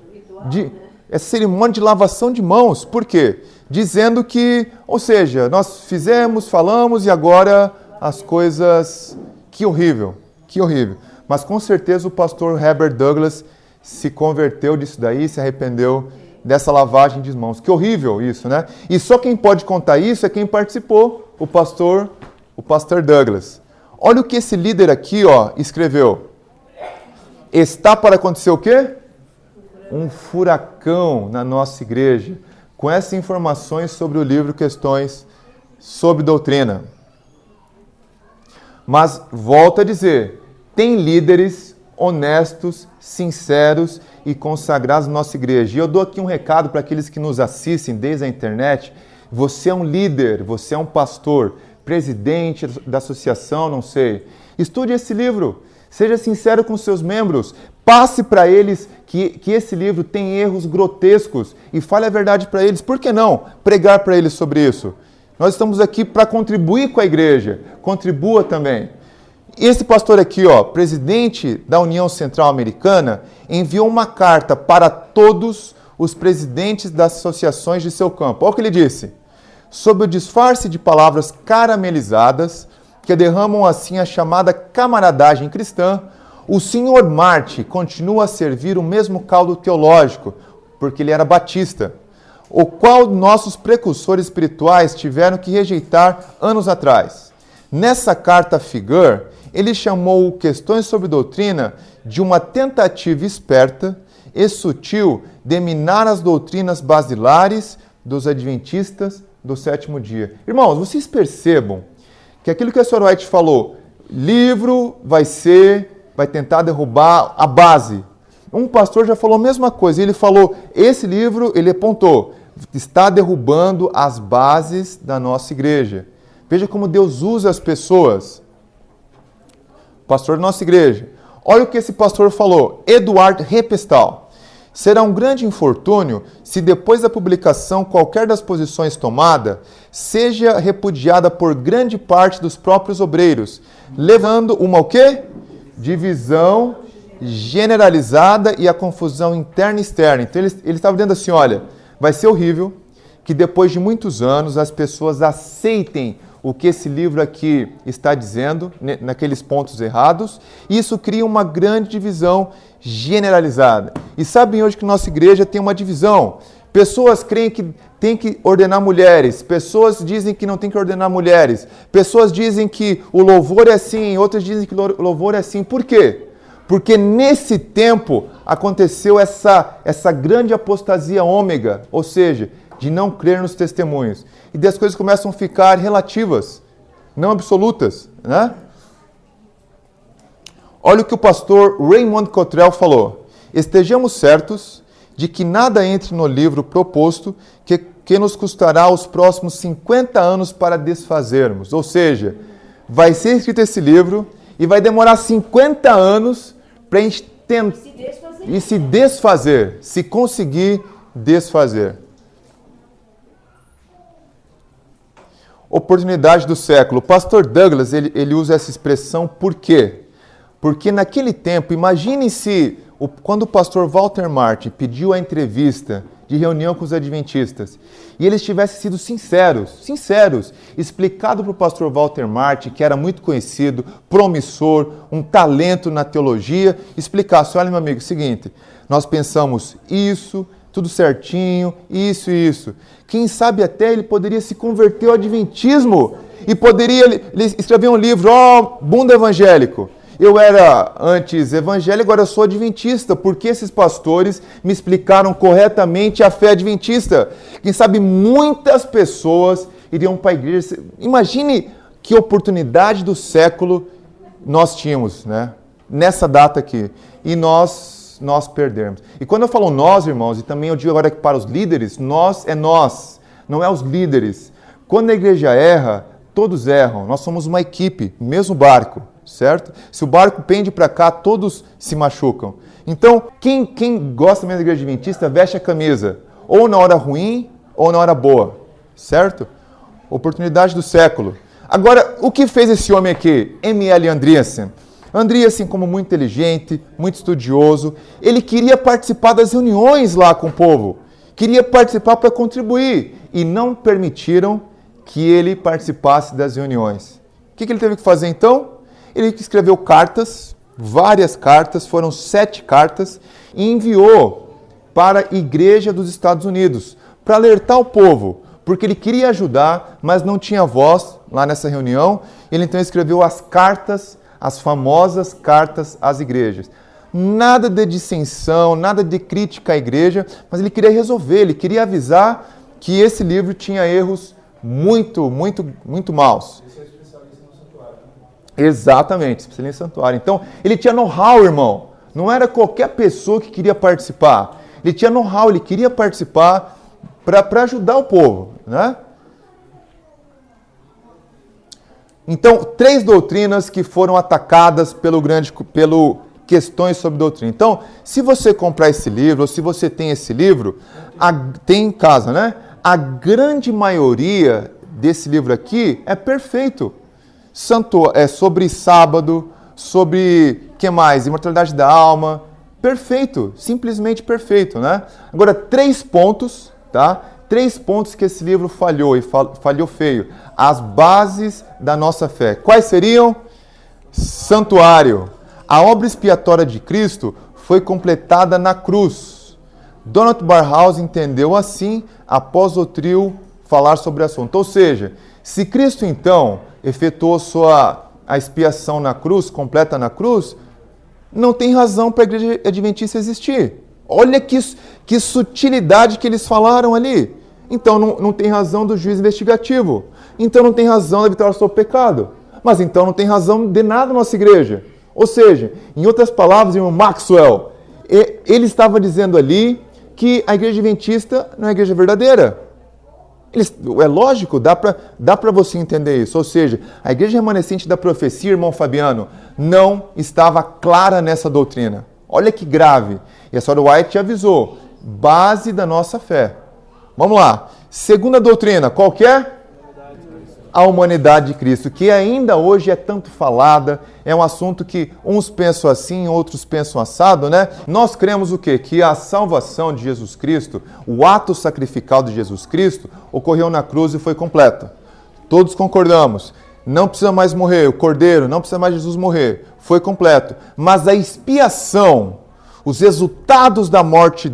de lavação de mãos. Por quê? Dizendo que, ou seja, nós fizemos, falamos e agora as coisas... Que horrível, que horrível. Mas com certeza o pastor Herbert Douglas se converteu disso daí, se arrependeu dessa lavagem de mãos. Que horrível isso, né? E só quem pode contar isso é quem participou, o pastor Douglas. Olha o que esse líder aqui, escreveu. Está para acontecer o quê? Um furacão na nossa igreja, com essas informações sobre o livro Questões sobre Doutrina. Mas, volto a dizer, tem líderes honestos, sinceros e consagrados na nossa igreja. E eu dou aqui um recado para aqueles que nos assistem desde a internet. Você é um líder, você é um pastor, presidente da associação, não sei. Estude esse livro, seja sincero com seus membros, passe para eles que esse livro tem erros grotescos e fale a verdade para eles. Por que não pregar para eles sobre isso? Nós estamos aqui para contribuir com a igreja. Contribua também. Esse pastor aqui, presidente da União Central Americana, enviou uma carta para todos os presidentes das associações de seu campo. Olha o que ele disse. Sob o disfarce de palavras caramelizadas, que derramam assim a chamada camaradagem cristã, o Sr. Marty continua a servir o mesmo caldo teológico, porque ele era batista, o qual nossos precursores espirituais tiveram que rejeitar anos atrás. Nessa carta a Figure, ele chamou Questões sobre Doutrina de uma tentativa esperta e sutil de minar as doutrinas basilares dos adventistas do sétimo dia. Irmãos, vocês percebam que aquilo que a Sr. White falou, livro vai tentar derrubar a base. Um pastor já falou a mesma coisa, ele falou, esse livro, ele apontou, está derrubando as bases da nossa igreja. Veja como Deus usa as pessoas. Pastor da nossa igreja. Olha o que esse pastor falou, Eduardo Repestal. Será um grande infortúnio se depois da publicação qualquer das posições tomada seja repudiada por grande parte dos próprios obreiros, levando uma o quê? Divisão generalizada e a confusão interna e externa. Então ele estava dizendo assim, olha, vai ser horrível que depois de muitos anos as pessoas aceitem o que esse livro aqui está dizendo, naqueles pontos errados, e isso cria uma grande divisão generalizada. E sabem hoje que nossa igreja tem uma divisão. Pessoas creem que tem que ordenar mulheres, pessoas dizem que não tem que ordenar mulheres, pessoas dizem que o louvor é assim, outras dizem que o louvor é assim. Por quê? Porque nesse tempo aconteceu essa grande apostasia ômega, ou seja, de não crer nos testemunhos. E daí as coisas começam a ficar relativas, não absolutas, né? Olha o que o pastor Raymond Cottrell falou. Estejamos certos de que nada entre no livro proposto que nos custará os próximos 50 anos para desfazermos. Ou seja, vai ser escrito esse livro e vai demorar 50 anos para a gente tentar e se desfazer, se conseguir desfazer. Oportunidade do século. O pastor Douglas, ele usa essa expressão por quê? Porque naquele tempo, imaginem se, quando o pastor Walter Martin pediu a entrevista de reunião com os adventistas, e eles tivessem sido sinceros, explicado para o pastor Walter Martin, que era muito conhecido, promissor, um talento na teologia, explicasse, olha meu amigo, é o seguinte, nós pensamos isso, tudo certinho, isso. Quem sabe até ele poderia se converter ao adventismo e poderia ele escrever um livro, bunda evangélico. Eu era antes evangélico, agora eu sou adventista, porque esses pastores me explicaram corretamente a fé adventista. Quem sabe muitas pessoas iriam para a igreja. Imagine que oportunidade do século nós tínhamos, né? Nessa data aqui. E nós perdermos. E quando eu falo nós, irmãos, e também eu digo agora que para os líderes, nós, não é os líderes. Quando a igreja erra, todos erram. Nós somos uma equipe, mesmo barco. Certo? Se o barco pende para cá, todos se machucam. Então, quem gosta mesmo da igreja adventista, veste a camisa, ou na hora ruim, ou na hora boa. Certo? Oportunidade do século. Agora, o que fez esse homem aqui? M.L. Andreasen. Andreasen, como muito inteligente, muito estudioso, ele queria participar das reuniões lá com o povo. Queria participar para contribuir. E não permitiram que ele participasse das reuniões. O que ele teve que fazer então? Ele escreveu cartas, várias cartas, foram 7 cartas, e enviou para a igreja dos Estados Unidos, para alertar o povo, porque ele queria ajudar, mas não tinha voz lá nessa reunião. Ele então escreveu as cartas, as famosas cartas às igrejas. Nada de dissensão, nada de crítica à igreja, mas ele queria resolver, ele queria avisar que esse livro tinha erros muito maus. Exatamente, especialista em santuário. Então, ele tinha know-how, irmão. Não era qualquer pessoa que queria participar. Ele tinha know-how, ele queria participar para ajudar o povo, né? Então, 3 doutrinas que foram atacadas pelo questões sobre doutrina. Então, se você comprar esse livro, ou se você tem esse livro, tem em casa, né? A grande maioria desse livro aqui é perfeito. Sobre sábado, sobre, que mais? Imortalidade da alma. Perfeito, simplesmente perfeito, né? Agora, 3 pontos, tá? 3 pontos que esse livro falhou, e falhou feio. As bases da nossa fé. Quais seriam? Santuário. A obra expiatória de Cristo foi completada na cruz. Donald Barhouse entendeu assim, após o trio falar sobre o assunto. Ou seja, se Cristo, então, efetuou a expiação na cruz, completa na cruz, não tem razão para a igreja adventista existir. Olha que sutilidade que eles falaram ali. Então não tem razão do juízo investigativo. Então não tem razão da vitória sobre o pecado. Mas então não tem razão de nada na nossa igreja. Ou seja, em outras palavras, irmão Maxwell, ele estava dizendo ali que a igreja adventista não é a igreja verdadeira. É lógico, dá para você entender isso. Ou seja, a igreja remanescente da profecia, irmão Fabiano, não estava clara nessa doutrina. Olha que grave. E a Sra. White avisou, base da nossa fé. Vamos lá. Segunda doutrina, qual que é? A humanidade de Cristo, que ainda hoje é tanto falada, é um assunto que uns pensam assim, outros pensam assado, né? Nós cremos o quê? Que a salvação de Jesus Cristo, o ato sacrificial de Jesus Cristo, ocorreu na cruz e foi completa. Todos concordamos. Não precisa mais morrer, o Cordeiro, não precisa mais Jesus morrer, foi completo. Mas a expiação, os resultados da morte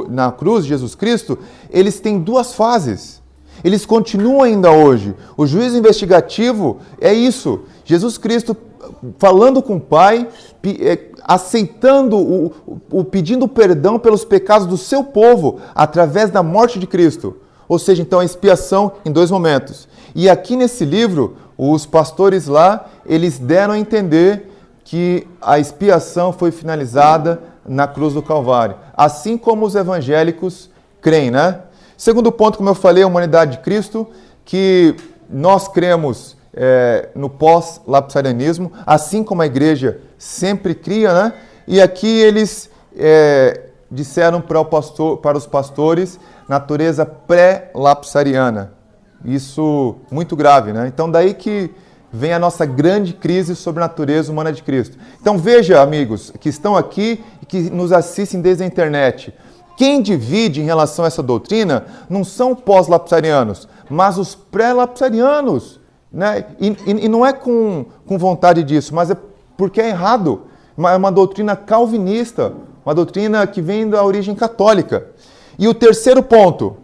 na cruz de Jesus Cristo, eles têm duas fases. Eles continuam ainda hoje. O juízo investigativo é isso. Jesus Cristo falando com o Pai, aceitando, pedindo perdão pelos pecados do seu povo através da morte de Cristo. Ou seja, então a expiação em dois momentos. E aqui nesse livro, os pastores lá, eles deram a entender que a expiação foi finalizada na cruz do Calvário. Assim como os evangélicos creem, né? Segundo ponto, como eu falei, a humanidade de Cristo, que nós cremos no pós-lapsarianismo, assim como a igreja sempre cria, né? E aqui eles disseram para os pastores natureza pré-lapsariana. Isso muito grave, né? Então daí que vem a nossa grande crise sobre a natureza humana de Cristo. Então veja, amigos, que estão aqui e que nos assistem desde a internet. Quem divide em relação a essa doutrina não são pós-lapsarianos, mas os pré-lapsarianos. Né? E não é com vontade disso, mas é porque é errado. É uma doutrina calvinista, uma doutrina que vem da origem católica. E o terceiro ponto,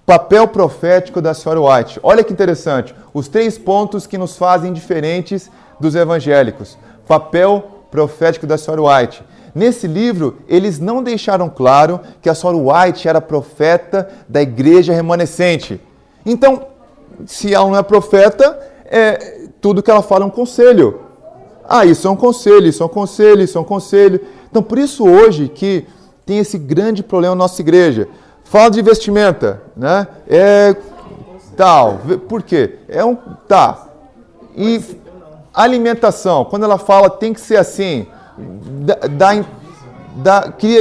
papel profético da Sra. White. Olha que interessante, os 3 pontos que nos fazem diferentes dos evangélicos. Papel profético da Sra. White. Nesse livro, eles não deixaram claro que a Sra. White era profeta da igreja remanescente. Então, se ela não é profeta, tudo que ela fala é um conselho. Ah, isso é um conselho, isso é um conselho, isso é um conselho. Então, por isso hoje que tem esse grande problema na nossa igreja. Fala de vestimenta, né? Tal. Por quê? E alimentação, quando ela fala tem que ser assim,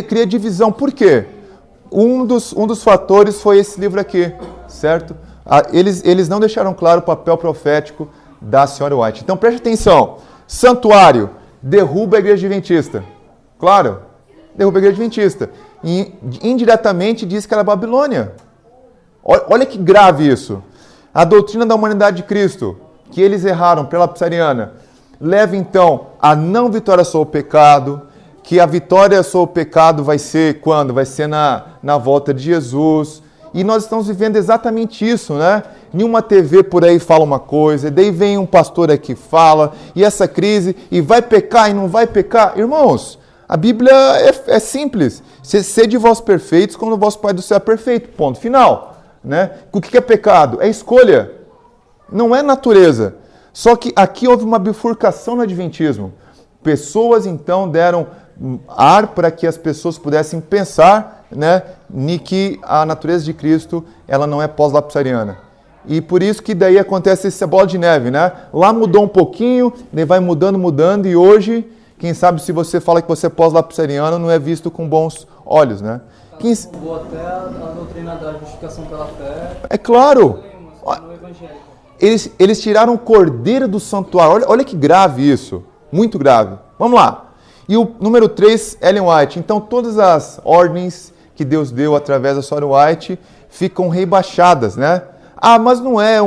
cria divisão. Por quê? Um dos fatores foi esse livro aqui, certo? Eles não deixaram claro o papel profético da Sra. White. Então preste atenção. Santuário derruba a igreja adventista. Claro, derruba a igreja adventista. E indiretamente diz que era Babilônia. Olha que grave isso. A doutrina da humanidade de Cristo, que eles erraram pela lapsariana, leva então a não vitória sobre o pecado, que a vitória sobre o pecado vai ser quando? Vai ser na volta de Jesus. E nós estamos vivendo exatamente isso, né? Nenhuma TV por aí fala uma coisa, daí vem um pastor aqui e fala, e essa crise, e vai pecar e não vai pecar. Irmãos, a Bíblia é simples. Sede vós perfeitos como o vosso Pai do céu é perfeito. Ponto final. Né? O que é pecado? É escolha. Não é natureza. Só que aqui houve uma bifurcação no adventismo. Pessoas então deram ar para que as pessoas pudessem pensar, né, que a natureza de Cristo ela não é pós-lapsariana. E por isso que daí acontece essa bola de neve, né? Lá mudou um pouquinho, daí vai mudando, e hoje, quem sabe se você fala que você é pós-lapsariano, não é visto com bons olhos, né? Mudou até a doutrina da justificação pela fé. É claro! Eles tiraram o cordeiro do santuário. Olha que grave isso. Muito grave. Vamos lá. E o número 3, Ellen White. Então, todas as ordens que Deus deu através da Sra. White ficam rebaixadas, né? Ah, mas não é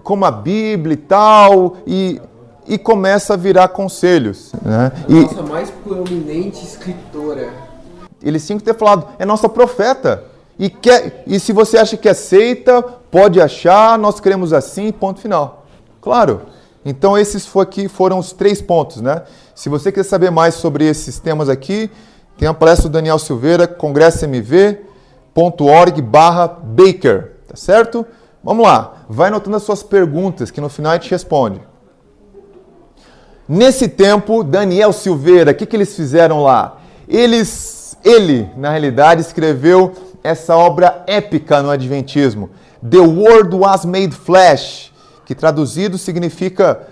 como a Bíblia e tal, e começa a virar conselhos. Né? Nossa mais proeminente escritora. Eles tinham que ter falado, é nossa profeta. E se você acha que aceita, pode achar, nós queremos assim, ponto final. Claro. Então esses foram os 3 pontos, né? Se você quer saber mais sobre esses temas aqui, tem a palestra do Daniel Silveira, congressomv.org/Baker, tá certo? Vamos lá, vai anotando as suas perguntas, que no final a gente responde. Nesse tempo, Daniel Silveira, o que eles fizeram lá? Ele, na realidade, escreveu essa obra épica no Adventismo, The Word Was Made Flesh, que traduzido significa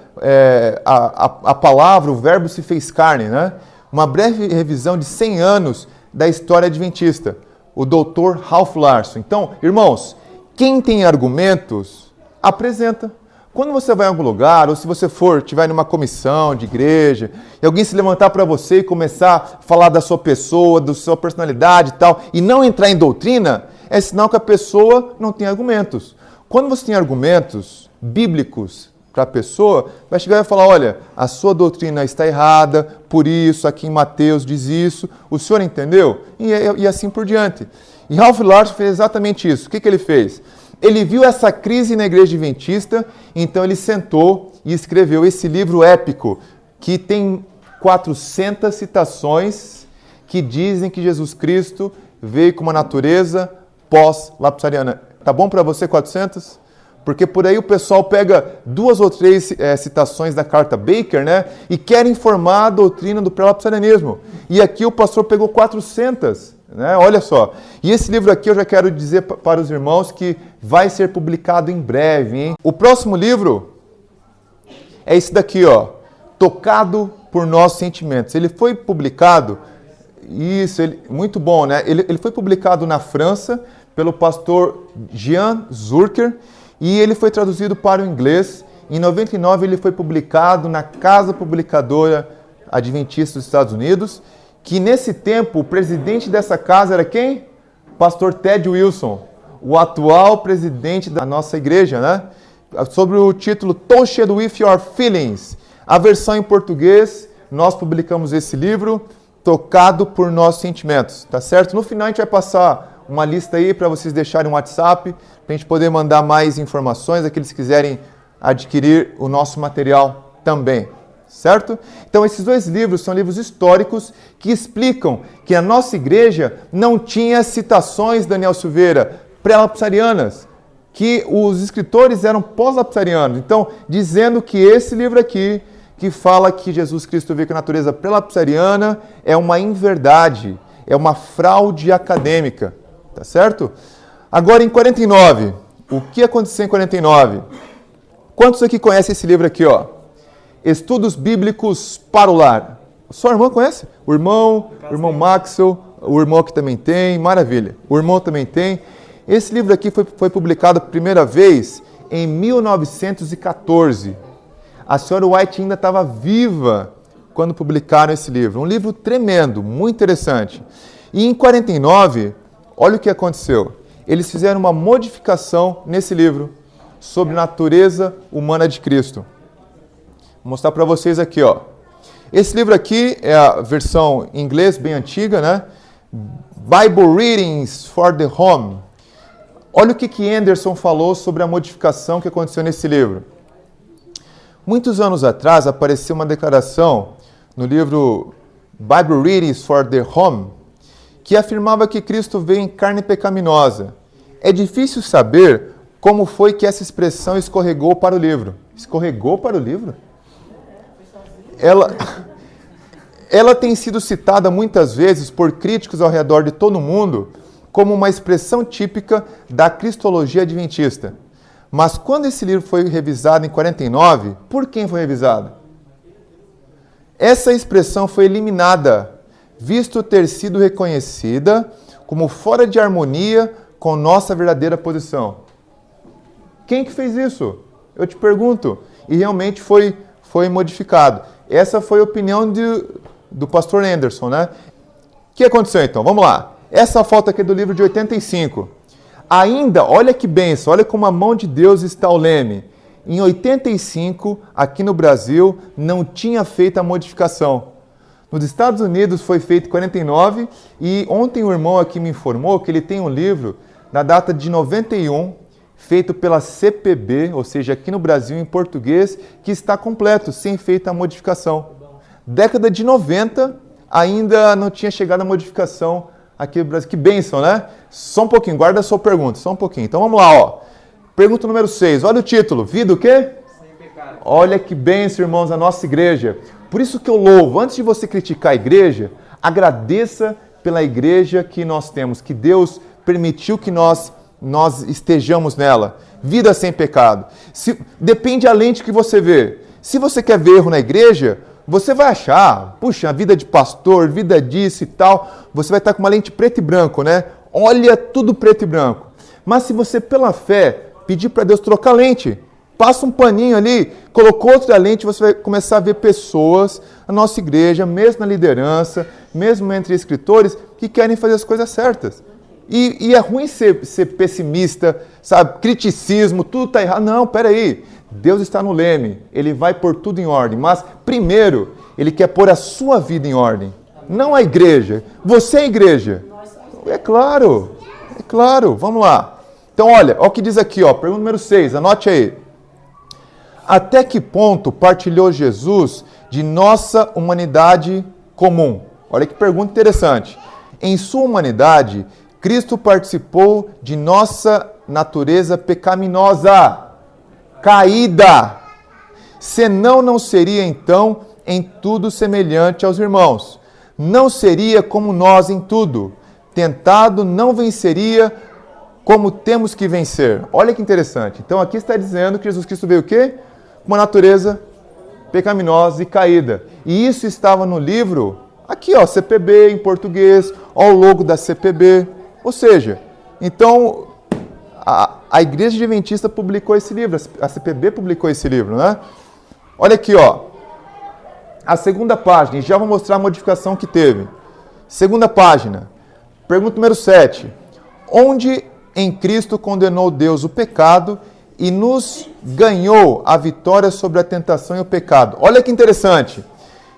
a palavra, o verbo se fez carne, né? Uma breve revisão de 100 anos da história adventista. O Dr. Ralph Larson. Então, irmãos, quem tem argumentos, apresenta. Quando você vai em algum lugar, ou se você estiver numa comissão de igreja, e alguém se levantar para você e começar a falar da sua pessoa, da sua personalidade e tal, e não entrar em doutrina, é sinal que a pessoa não tem argumentos. Quando você tem argumentos bíblicos para a pessoa, vai chegar e vai falar, olha, a sua doutrina está errada, por isso, aqui em Mateus diz isso, o senhor entendeu? E assim por diante. E Ralph Larson fez exatamente isso. O que ele fez? Ele viu essa crise na igreja adventista, então ele sentou e escreveu esse livro épico, que tem 400 citações que dizem que Jesus Cristo veio com uma natureza pós-lapsariana. Tá bom para você 400? Porque por aí o pessoal pega 2 ou 3 citações da carta Baker, né? E quer informar a doutrina do pré-lapsarianismo. E aqui o pastor pegou 400. Né? Olha só, e esse livro aqui eu já quero dizer para os irmãos que vai ser publicado em breve, hein? O próximo livro é esse daqui, ó, Tocado por Nossos Sentimentos. Ele foi publicado, muito bom, né? Ele foi publicado na França pelo pastor Jean Zurcher e ele foi traduzido para o inglês. Em 99 ele foi publicado na Casa Publicadora Adventista dos Estados Unidos, que nesse tempo o presidente dessa casa era quem? Pastor Ted Wilson, o atual presidente da nossa igreja, né? Sobre o título Touched with Your Feelings. A versão em português, nós publicamos esse livro, Tocado por Nossos Sentimentos, tá certo? No final a gente vai passar uma lista aí para vocês deixarem um WhatsApp, para a gente poder mandar mais informações, aqueles que quiserem adquirir o nosso material também. Certo? Então esses 2 livros são livros históricos que explicam que a nossa igreja não tinha citações, Daniel Silveira, pré-lapsarianas, que os escritores eram pós-lapsarianos. Então, dizendo que esse livro aqui, que fala que Jesus Cristo veio com a natureza pré-lapsariana, é uma inverdade, é uma fraude acadêmica. Tá certo? Agora em 49, o que aconteceu em 49? Quantos aqui conhecem esse livro aqui, ó? Estudos Bíblicos para o Lar. Sua irmã conhece? O irmão Maxwell, o irmão que também tem, maravilha. O irmão também tem. Esse livro aqui foi publicado a primeira vez em 1914. A senhora White ainda estava viva quando publicaram esse livro. Um livro tremendo, muito interessante. E em 49, olha o que aconteceu. Eles fizeram uma modificação nesse livro sobre a natureza humana de Cristo. Vou mostrar para vocês aqui, ó. Esse livro aqui é a versão em inglês bem antiga, né? Bible Readings for the Home. Olha o que Anderson falou sobre a modificação que aconteceu nesse livro. Muitos anos atrás apareceu uma declaração no livro Bible Readings for the Home que afirmava que Cristo veio em carne pecaminosa. É difícil saber como foi que essa expressão escorregou para o livro. Escorregou para o livro? Ela tem sido citada muitas vezes por críticos ao redor de todo o mundo como uma expressão típica da cristologia adventista. Mas quando esse livro foi revisado em 49, por quem foi revisado? Essa expressão foi eliminada, visto ter sido reconhecida como fora de harmonia com nossa verdadeira posição. Quem que fez isso? Eu te pergunto. E realmente foi modificado. Essa foi a opinião do pastor Anderson, né? O que aconteceu então? Vamos lá. Essa foto aqui é do livro de 85. Ainda, olha que bênção, olha como a mão de Deus está o leme. Em 85, aqui no Brasil, não tinha feito a modificação. Nos Estados Unidos foi feito em 49 e ontem o irmão aqui me informou que ele tem um livro da data de 91, feito pela CPB, ou seja, aqui no Brasil em português, que está completo, sem feita a modificação. Década de 90, ainda não tinha chegado a modificação aqui no Brasil. Que bênção, né? Só um pouquinho, guarda a sua pergunta, só um pouquinho. Então vamos lá, ó. Pergunta número 6, olha o título. Vida o quê? Sem pecado. Olha que bênção, irmãos, a nossa igreja. Por isso que eu louvo, antes de você criticar a igreja, agradeça pela igreja que nós temos, que Deus permitiu que nós estejamos nela. Vida sem pecado. Depende da lente que você vê. Se você quer ver erro na igreja, Você vai achar, puxa, a vida de pastor, vida disso e tal, você vai estar com uma lente preto e branco, né? Olha tudo preto e branco. Mas se você, pela fé, pedir para Deus trocar a lente, passa um paninho ali, colocou outra lente, você vai começar a ver pessoas na nossa igreja, mesmo na liderança, mesmo entre escritores, que querem fazer as coisas certas. E é ruim ser pessimista, sabe? Criticismo, tudo está errado. Não, peraí. Deus está no leme. Ele vai pôr tudo em ordem. Mas, primeiro, Ele quer pôr a sua vida em ordem. Não a igreja. Você é a igreja. É claro. É claro. Vamos lá. Então, olha o que diz aqui, ó. Pergunta número 6. Anote aí. Até que ponto partilhou Jesus de nossa humanidade comum? Olha que pergunta interessante. Em sua humanidade, Cristo participou de nossa natureza pecaminosa, caída. Senão não seria então em tudo semelhante aos irmãos. Não seria como nós em tudo. Tentado não venceria como temos que vencer. Olha que interessante. Então aqui está dizendo que Jesus Cristo veio o quê? Uma natureza pecaminosa e caída. E isso estava no livro, aqui ó, CPB em português, ó o logo da CPB. Ou seja, então a Igreja Adventista publicou esse livro, a CPB publicou esse livro, né? Olha aqui, ó, a segunda página, e já vou mostrar a modificação que teve. Segunda página, pergunta número 7. Onde em Cristo condenou Deus o pecado e nos ganhou a vitória sobre a tentação e o pecado? Olha que interessante.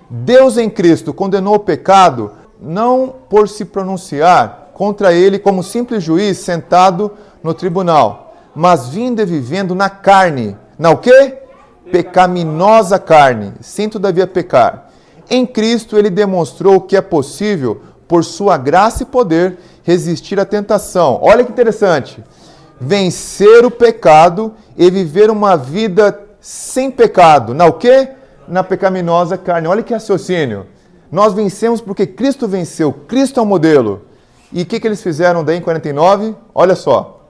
Deus em Cristo condenou o pecado não por se pronunciar contra ele como simples juiz sentado no tribunal, mas vindo e vivendo na carne. Na o quê? Pecaminosa carne, sem todavia pecar. Em Cristo ele demonstrou que é possível, por sua graça e poder, resistir à tentação. Olha que interessante. Vencer o pecado e viver uma vida sem pecado. Na o quê? Na pecaminosa carne. Olha que raciocínio. Nós vencemos porque Cristo venceu. Cristo é o modelo. E o que eles fizeram daí em 49? Olha só.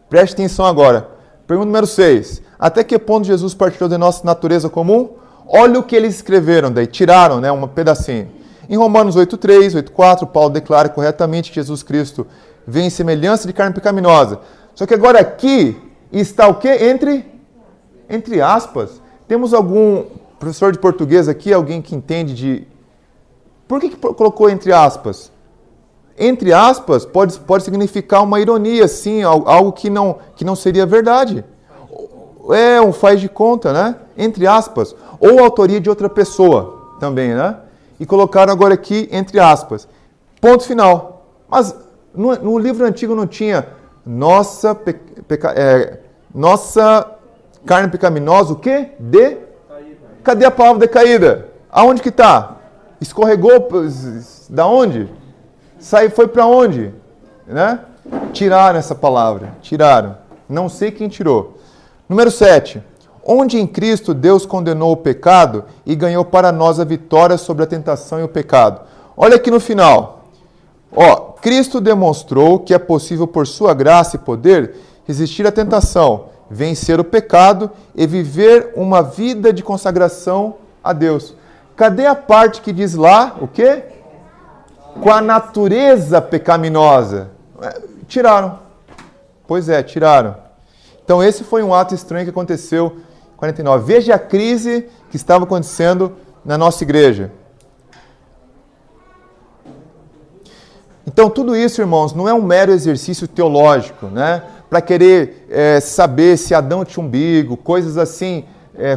Preste atenção agora. Pergunta número 6. Até que ponto Jesus partilhou de nossa natureza comum? Olha o que eles escreveram daí. Tiraram, né, um pedacinho. Em Romanos 8:3, 8:4, Paulo declara corretamente que Jesus Cristo veio em semelhança de carne pecaminosa. Só que agora aqui está o quê? Entre aspas. Temos algum professor de português aqui, alguém que entende de... Por que colocou entre aspas? Entre aspas, pode significar uma ironia, sim, algo que não seria verdade. É um faz de conta, né? Entre aspas. Ou autoria de outra pessoa também, né? E colocaram agora aqui entre aspas. Ponto final. Mas no livro antigo não tinha nossa carne pecaminosa, o quê? Cadê a palavra decaída? Aonde que está? Escorregou? Da onde? Foi para onde? Né? Tiraram essa palavra. Tiraram. Não sei quem tirou. Número 7. Onde em Cristo Deus condenou o pecado e ganhou para nós a vitória sobre a tentação e o pecado. Olha aqui no final. Ó, Cristo demonstrou que é possível por sua graça e poder resistir à tentação, vencer o pecado e viver uma vida de consagração a Deus. Cadê a parte que diz lá, o quê? Com a natureza pecaminosa. Tiraram. Pois é, tiraram. Então esse foi um ato estranho que aconteceu em 49. Veja a crise que estava acontecendo na nossa igreja. Então tudo isso, irmãos, não é um mero exercício teológico, né? Para querer saber se Adão tinha umbigo, coisas assim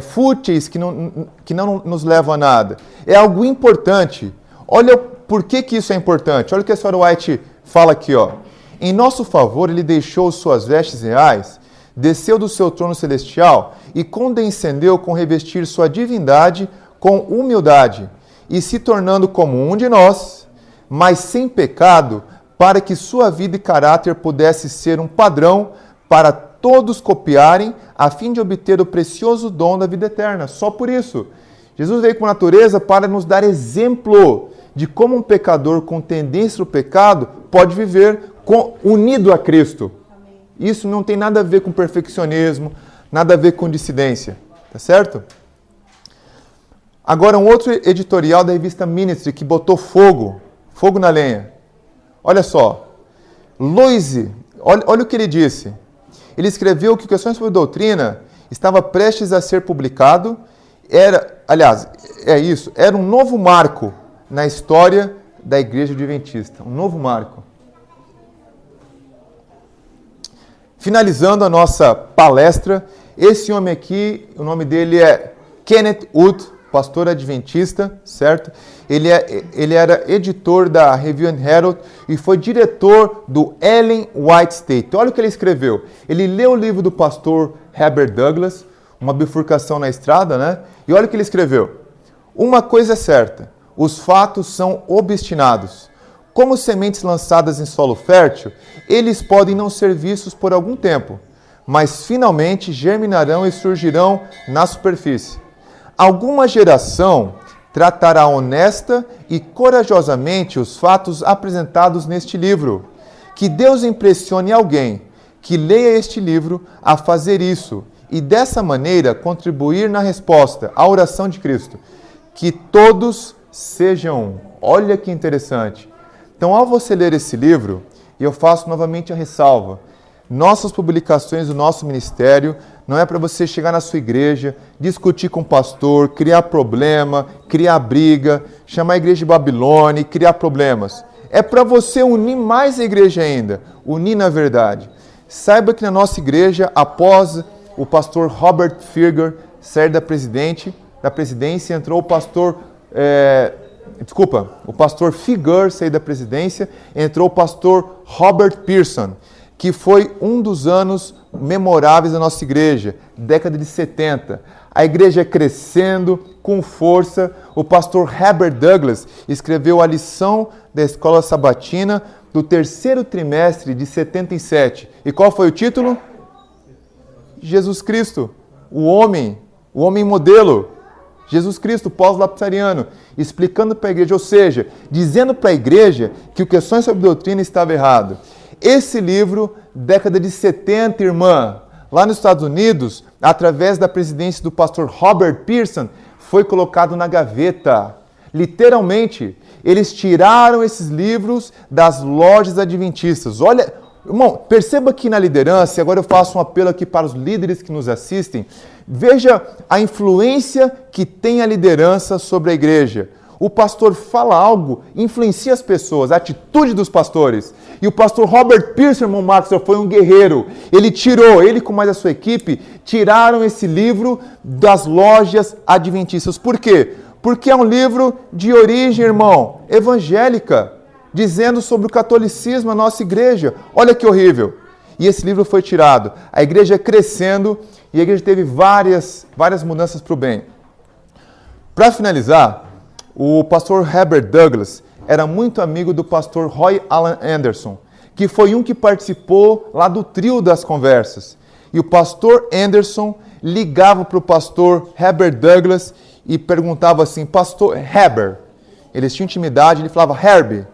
fúteis que não nos levam a nada. É algo importante. Olha por que isso é importante. Olha o que a senhora White fala aqui, ó. Em nosso favor, ele deixou suas vestes reais, desceu do seu trono celestial e condescendeu com revestir sua divindade com humildade e se tornando como um de nós, mas sem pecado, para que sua vida e caráter pudesse ser um padrão para todos copiarem, a fim de obter o precioso dom da vida eterna. Só por isso. Jesus veio com a natureza para nos dar exemplo de como um pecador com tendência ao pecado pode viver unido a Cristo. Isso não tem nada a ver com perfeccionismo, nada a ver com dissidência. Tá certo? Agora, um outro editorial da revista Ministry que botou fogo na lenha. Olha só. Loise, olha o que ele disse. Ele escreveu que Questões sobre Doutrina estava prestes a ser publicado. Era um novo marco na história da Igreja Adventista. Um novo marco. Finalizando a nossa palestra, esse homem aqui, o nome dele é Kenneth Wood, pastor adventista, certo? Ele era editor da Review and Herald e foi diretor do Ellen White State. Olha o que ele escreveu. Ele leu o livro do pastor Herbert Douglas, Uma Bifurcação na Estrada, né? E olha o que ele escreveu. Uma coisa é certa, os fatos são obstinados. Como sementes lançadas em solo fértil, eles podem não ser vistos por algum tempo, mas finalmente germinarão e surgirão na superfície. Alguma geração tratará honesta e corajosamente os fatos apresentados neste livro. Que Deus impressione alguém que leia este livro a fazer isso e dessa maneira contribuir na resposta à oração de Cristo. Que todos sejam um. Olha que interessante. Então, ao você ler esse livro, e eu faço novamente a ressalva, nossas publicações do nosso ministério não é para você chegar na sua igreja, discutir com o pastor, criar problema, criar briga, chamar a igreja de Babilônia e criar problemas. É para você unir mais a igreja ainda, unir na verdade. Saiba que na nossa igreja, após o pastor Robert Firger sair da presidência, entrou o pastor... o pastor Figur sair da presidência, entrou o pastor Robert Pearson, que foi um dos anos memoráveis da nossa igreja, década de 70. A igreja crescendo com força. O pastor Herbert Douglas escreveu a lição da escola sabatina do terceiro trimestre de 77. E qual foi o título? Jesus Cristo, o homem modelo. Jesus Cristo, pós-lapsariano, explicando para a igreja, ou seja, dizendo para a igreja que o Questões sobre Doutrina estava errado. Esse livro, década de 70, irmã, lá nos Estados Unidos, através da presidência do pastor Robert Pearson, foi colocado na gaveta. Literalmente, eles tiraram esses livros das lojas adventistas. Olha, irmão, perceba que na liderança, e agora eu faço um apelo aqui para os líderes que nos assistem, veja a influência que tem a liderança sobre a igreja. O pastor fala algo, influencia as pessoas, a atitude dos pastores. E o pastor Robert Pearson, irmão Marcos, foi um guerreiro. Ele com mais a sua equipe, tiraram esse livro das lojas adventistas. Por quê? Porque é um livro de origem, irmão, evangélica, dizendo sobre o catolicismo, a nossa igreja. Olha que horrível. E esse livro foi tirado. A igreja crescendo e a igreja teve várias mudanças para o bem. Para finalizar, o pastor Herbert Douglas era muito amigo do pastor Roy Alan Anderson, que foi um que participou lá do trio das conversas. E o pastor Anderson ligava para o pastor Herbert Douglas e perguntava assim, pastor Herbert, eles tinham intimidade, ele falava, Herbert,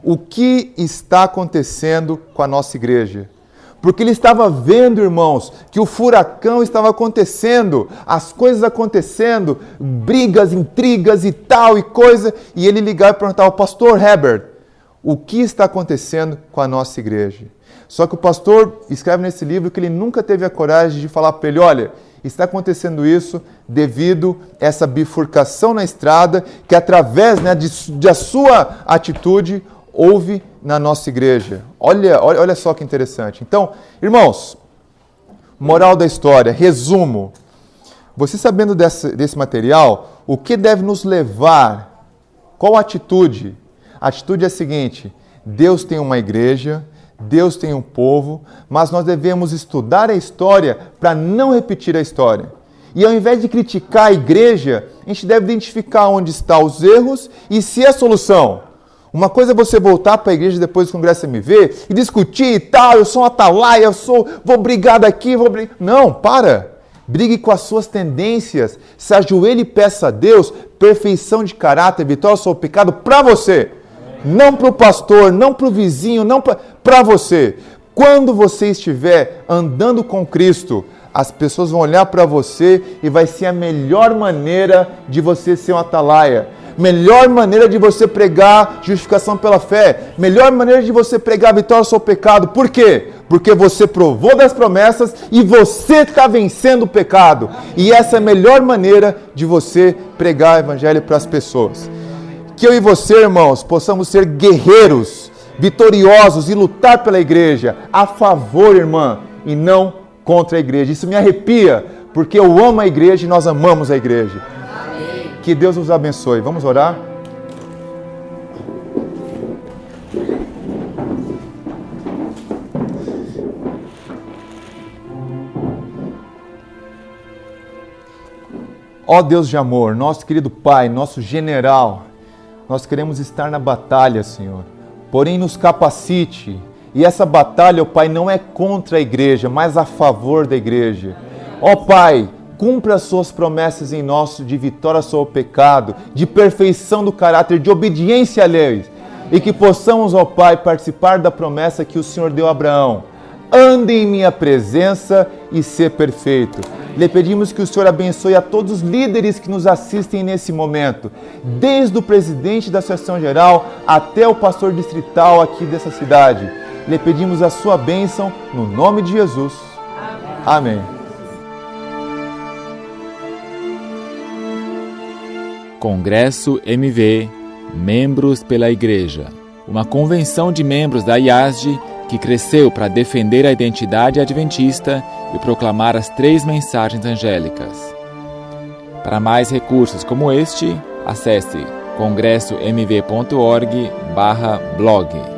o que está acontecendo com a nossa igreja? Porque ele estava vendo, irmãos, que o furacão estava acontecendo, as coisas acontecendo, brigas, intrigas e tal e coisa, e ele ligava e perguntava, pastor Herbert, o que está acontecendo com a nossa igreja? Só que o pastor escreve nesse livro que ele nunca teve a coragem de falar para ele, olha, está acontecendo isso devido a essa bifurcação na estrada, que através da sua atitude houve na nossa igreja. Olha só que interessante. Então, irmãos, moral da história, resumo. Você sabendo desse material, o que deve nos levar? Qual atitude? A atitude é a seguinte, Deus tem uma igreja, Deus tem um povo, mas nós devemos estudar a história para não repetir a história. E ao invés de criticar a igreja, a gente deve identificar onde estão os erros e se é a solução. Uma coisa é você voltar para a igreja depois do Congresso MV e discutir e tal, eu sou um atalaia, vou brigar daqui, vou brigar... Não, para! Brigue com as suas tendências, se ajoelhe e peça a Deus perfeição de caráter, vitória sobre o pecado para você. Não para o pastor, não para o vizinho, não para você. Quando você estiver andando com Cristo, As pessoas vão olhar para você e vai ser a melhor maneira de você ser um atalaia. Melhor maneira de você pregar justificação pela fé. Melhor maneira de você pregar vitória sobre o pecado. Por quê? Porque você provou das promessas e você está vencendo o pecado. E essa é a melhor maneira de você pregar o evangelho para as pessoas. Que eu e você, irmãos, possamos ser guerreiros, vitoriosos e lutar pela igreja. A favor, irmã, e não contra a igreja. Isso me arrepia, porque eu amo a igreja e nós amamos a igreja. Amém. Que Deus nos abençoe. Vamos orar? Ó Deus de amor, nosso querido Pai, nosso general, nós queremos estar na batalha, Senhor. Porém, nos capacite. E essa batalha, ó Pai, não é contra a igreja, mas a favor da igreja. Ó Pai, cumpra as suas promessas em nós de vitória sobre o pecado, de perfeição do caráter, de obediência à lei. E que possamos, ó Pai, participar da promessa que o Senhor deu a Abraão. Ande em minha presença e ser perfeito. Lhe pedimos que o Senhor abençoe a todos os líderes que nos assistem nesse momento, desde o presidente da Associação Geral até o pastor distrital aqui dessa cidade. Lhe pedimos a sua bênção no nome de Jesus. Amém. Congresso MV, Membros pela Igreja. Uma convenção de membros da IASD que cresceu para defender a identidade adventista e proclamar as 3 mensagens angélicas. Para mais recursos como este, acesse congressomv.org/blog.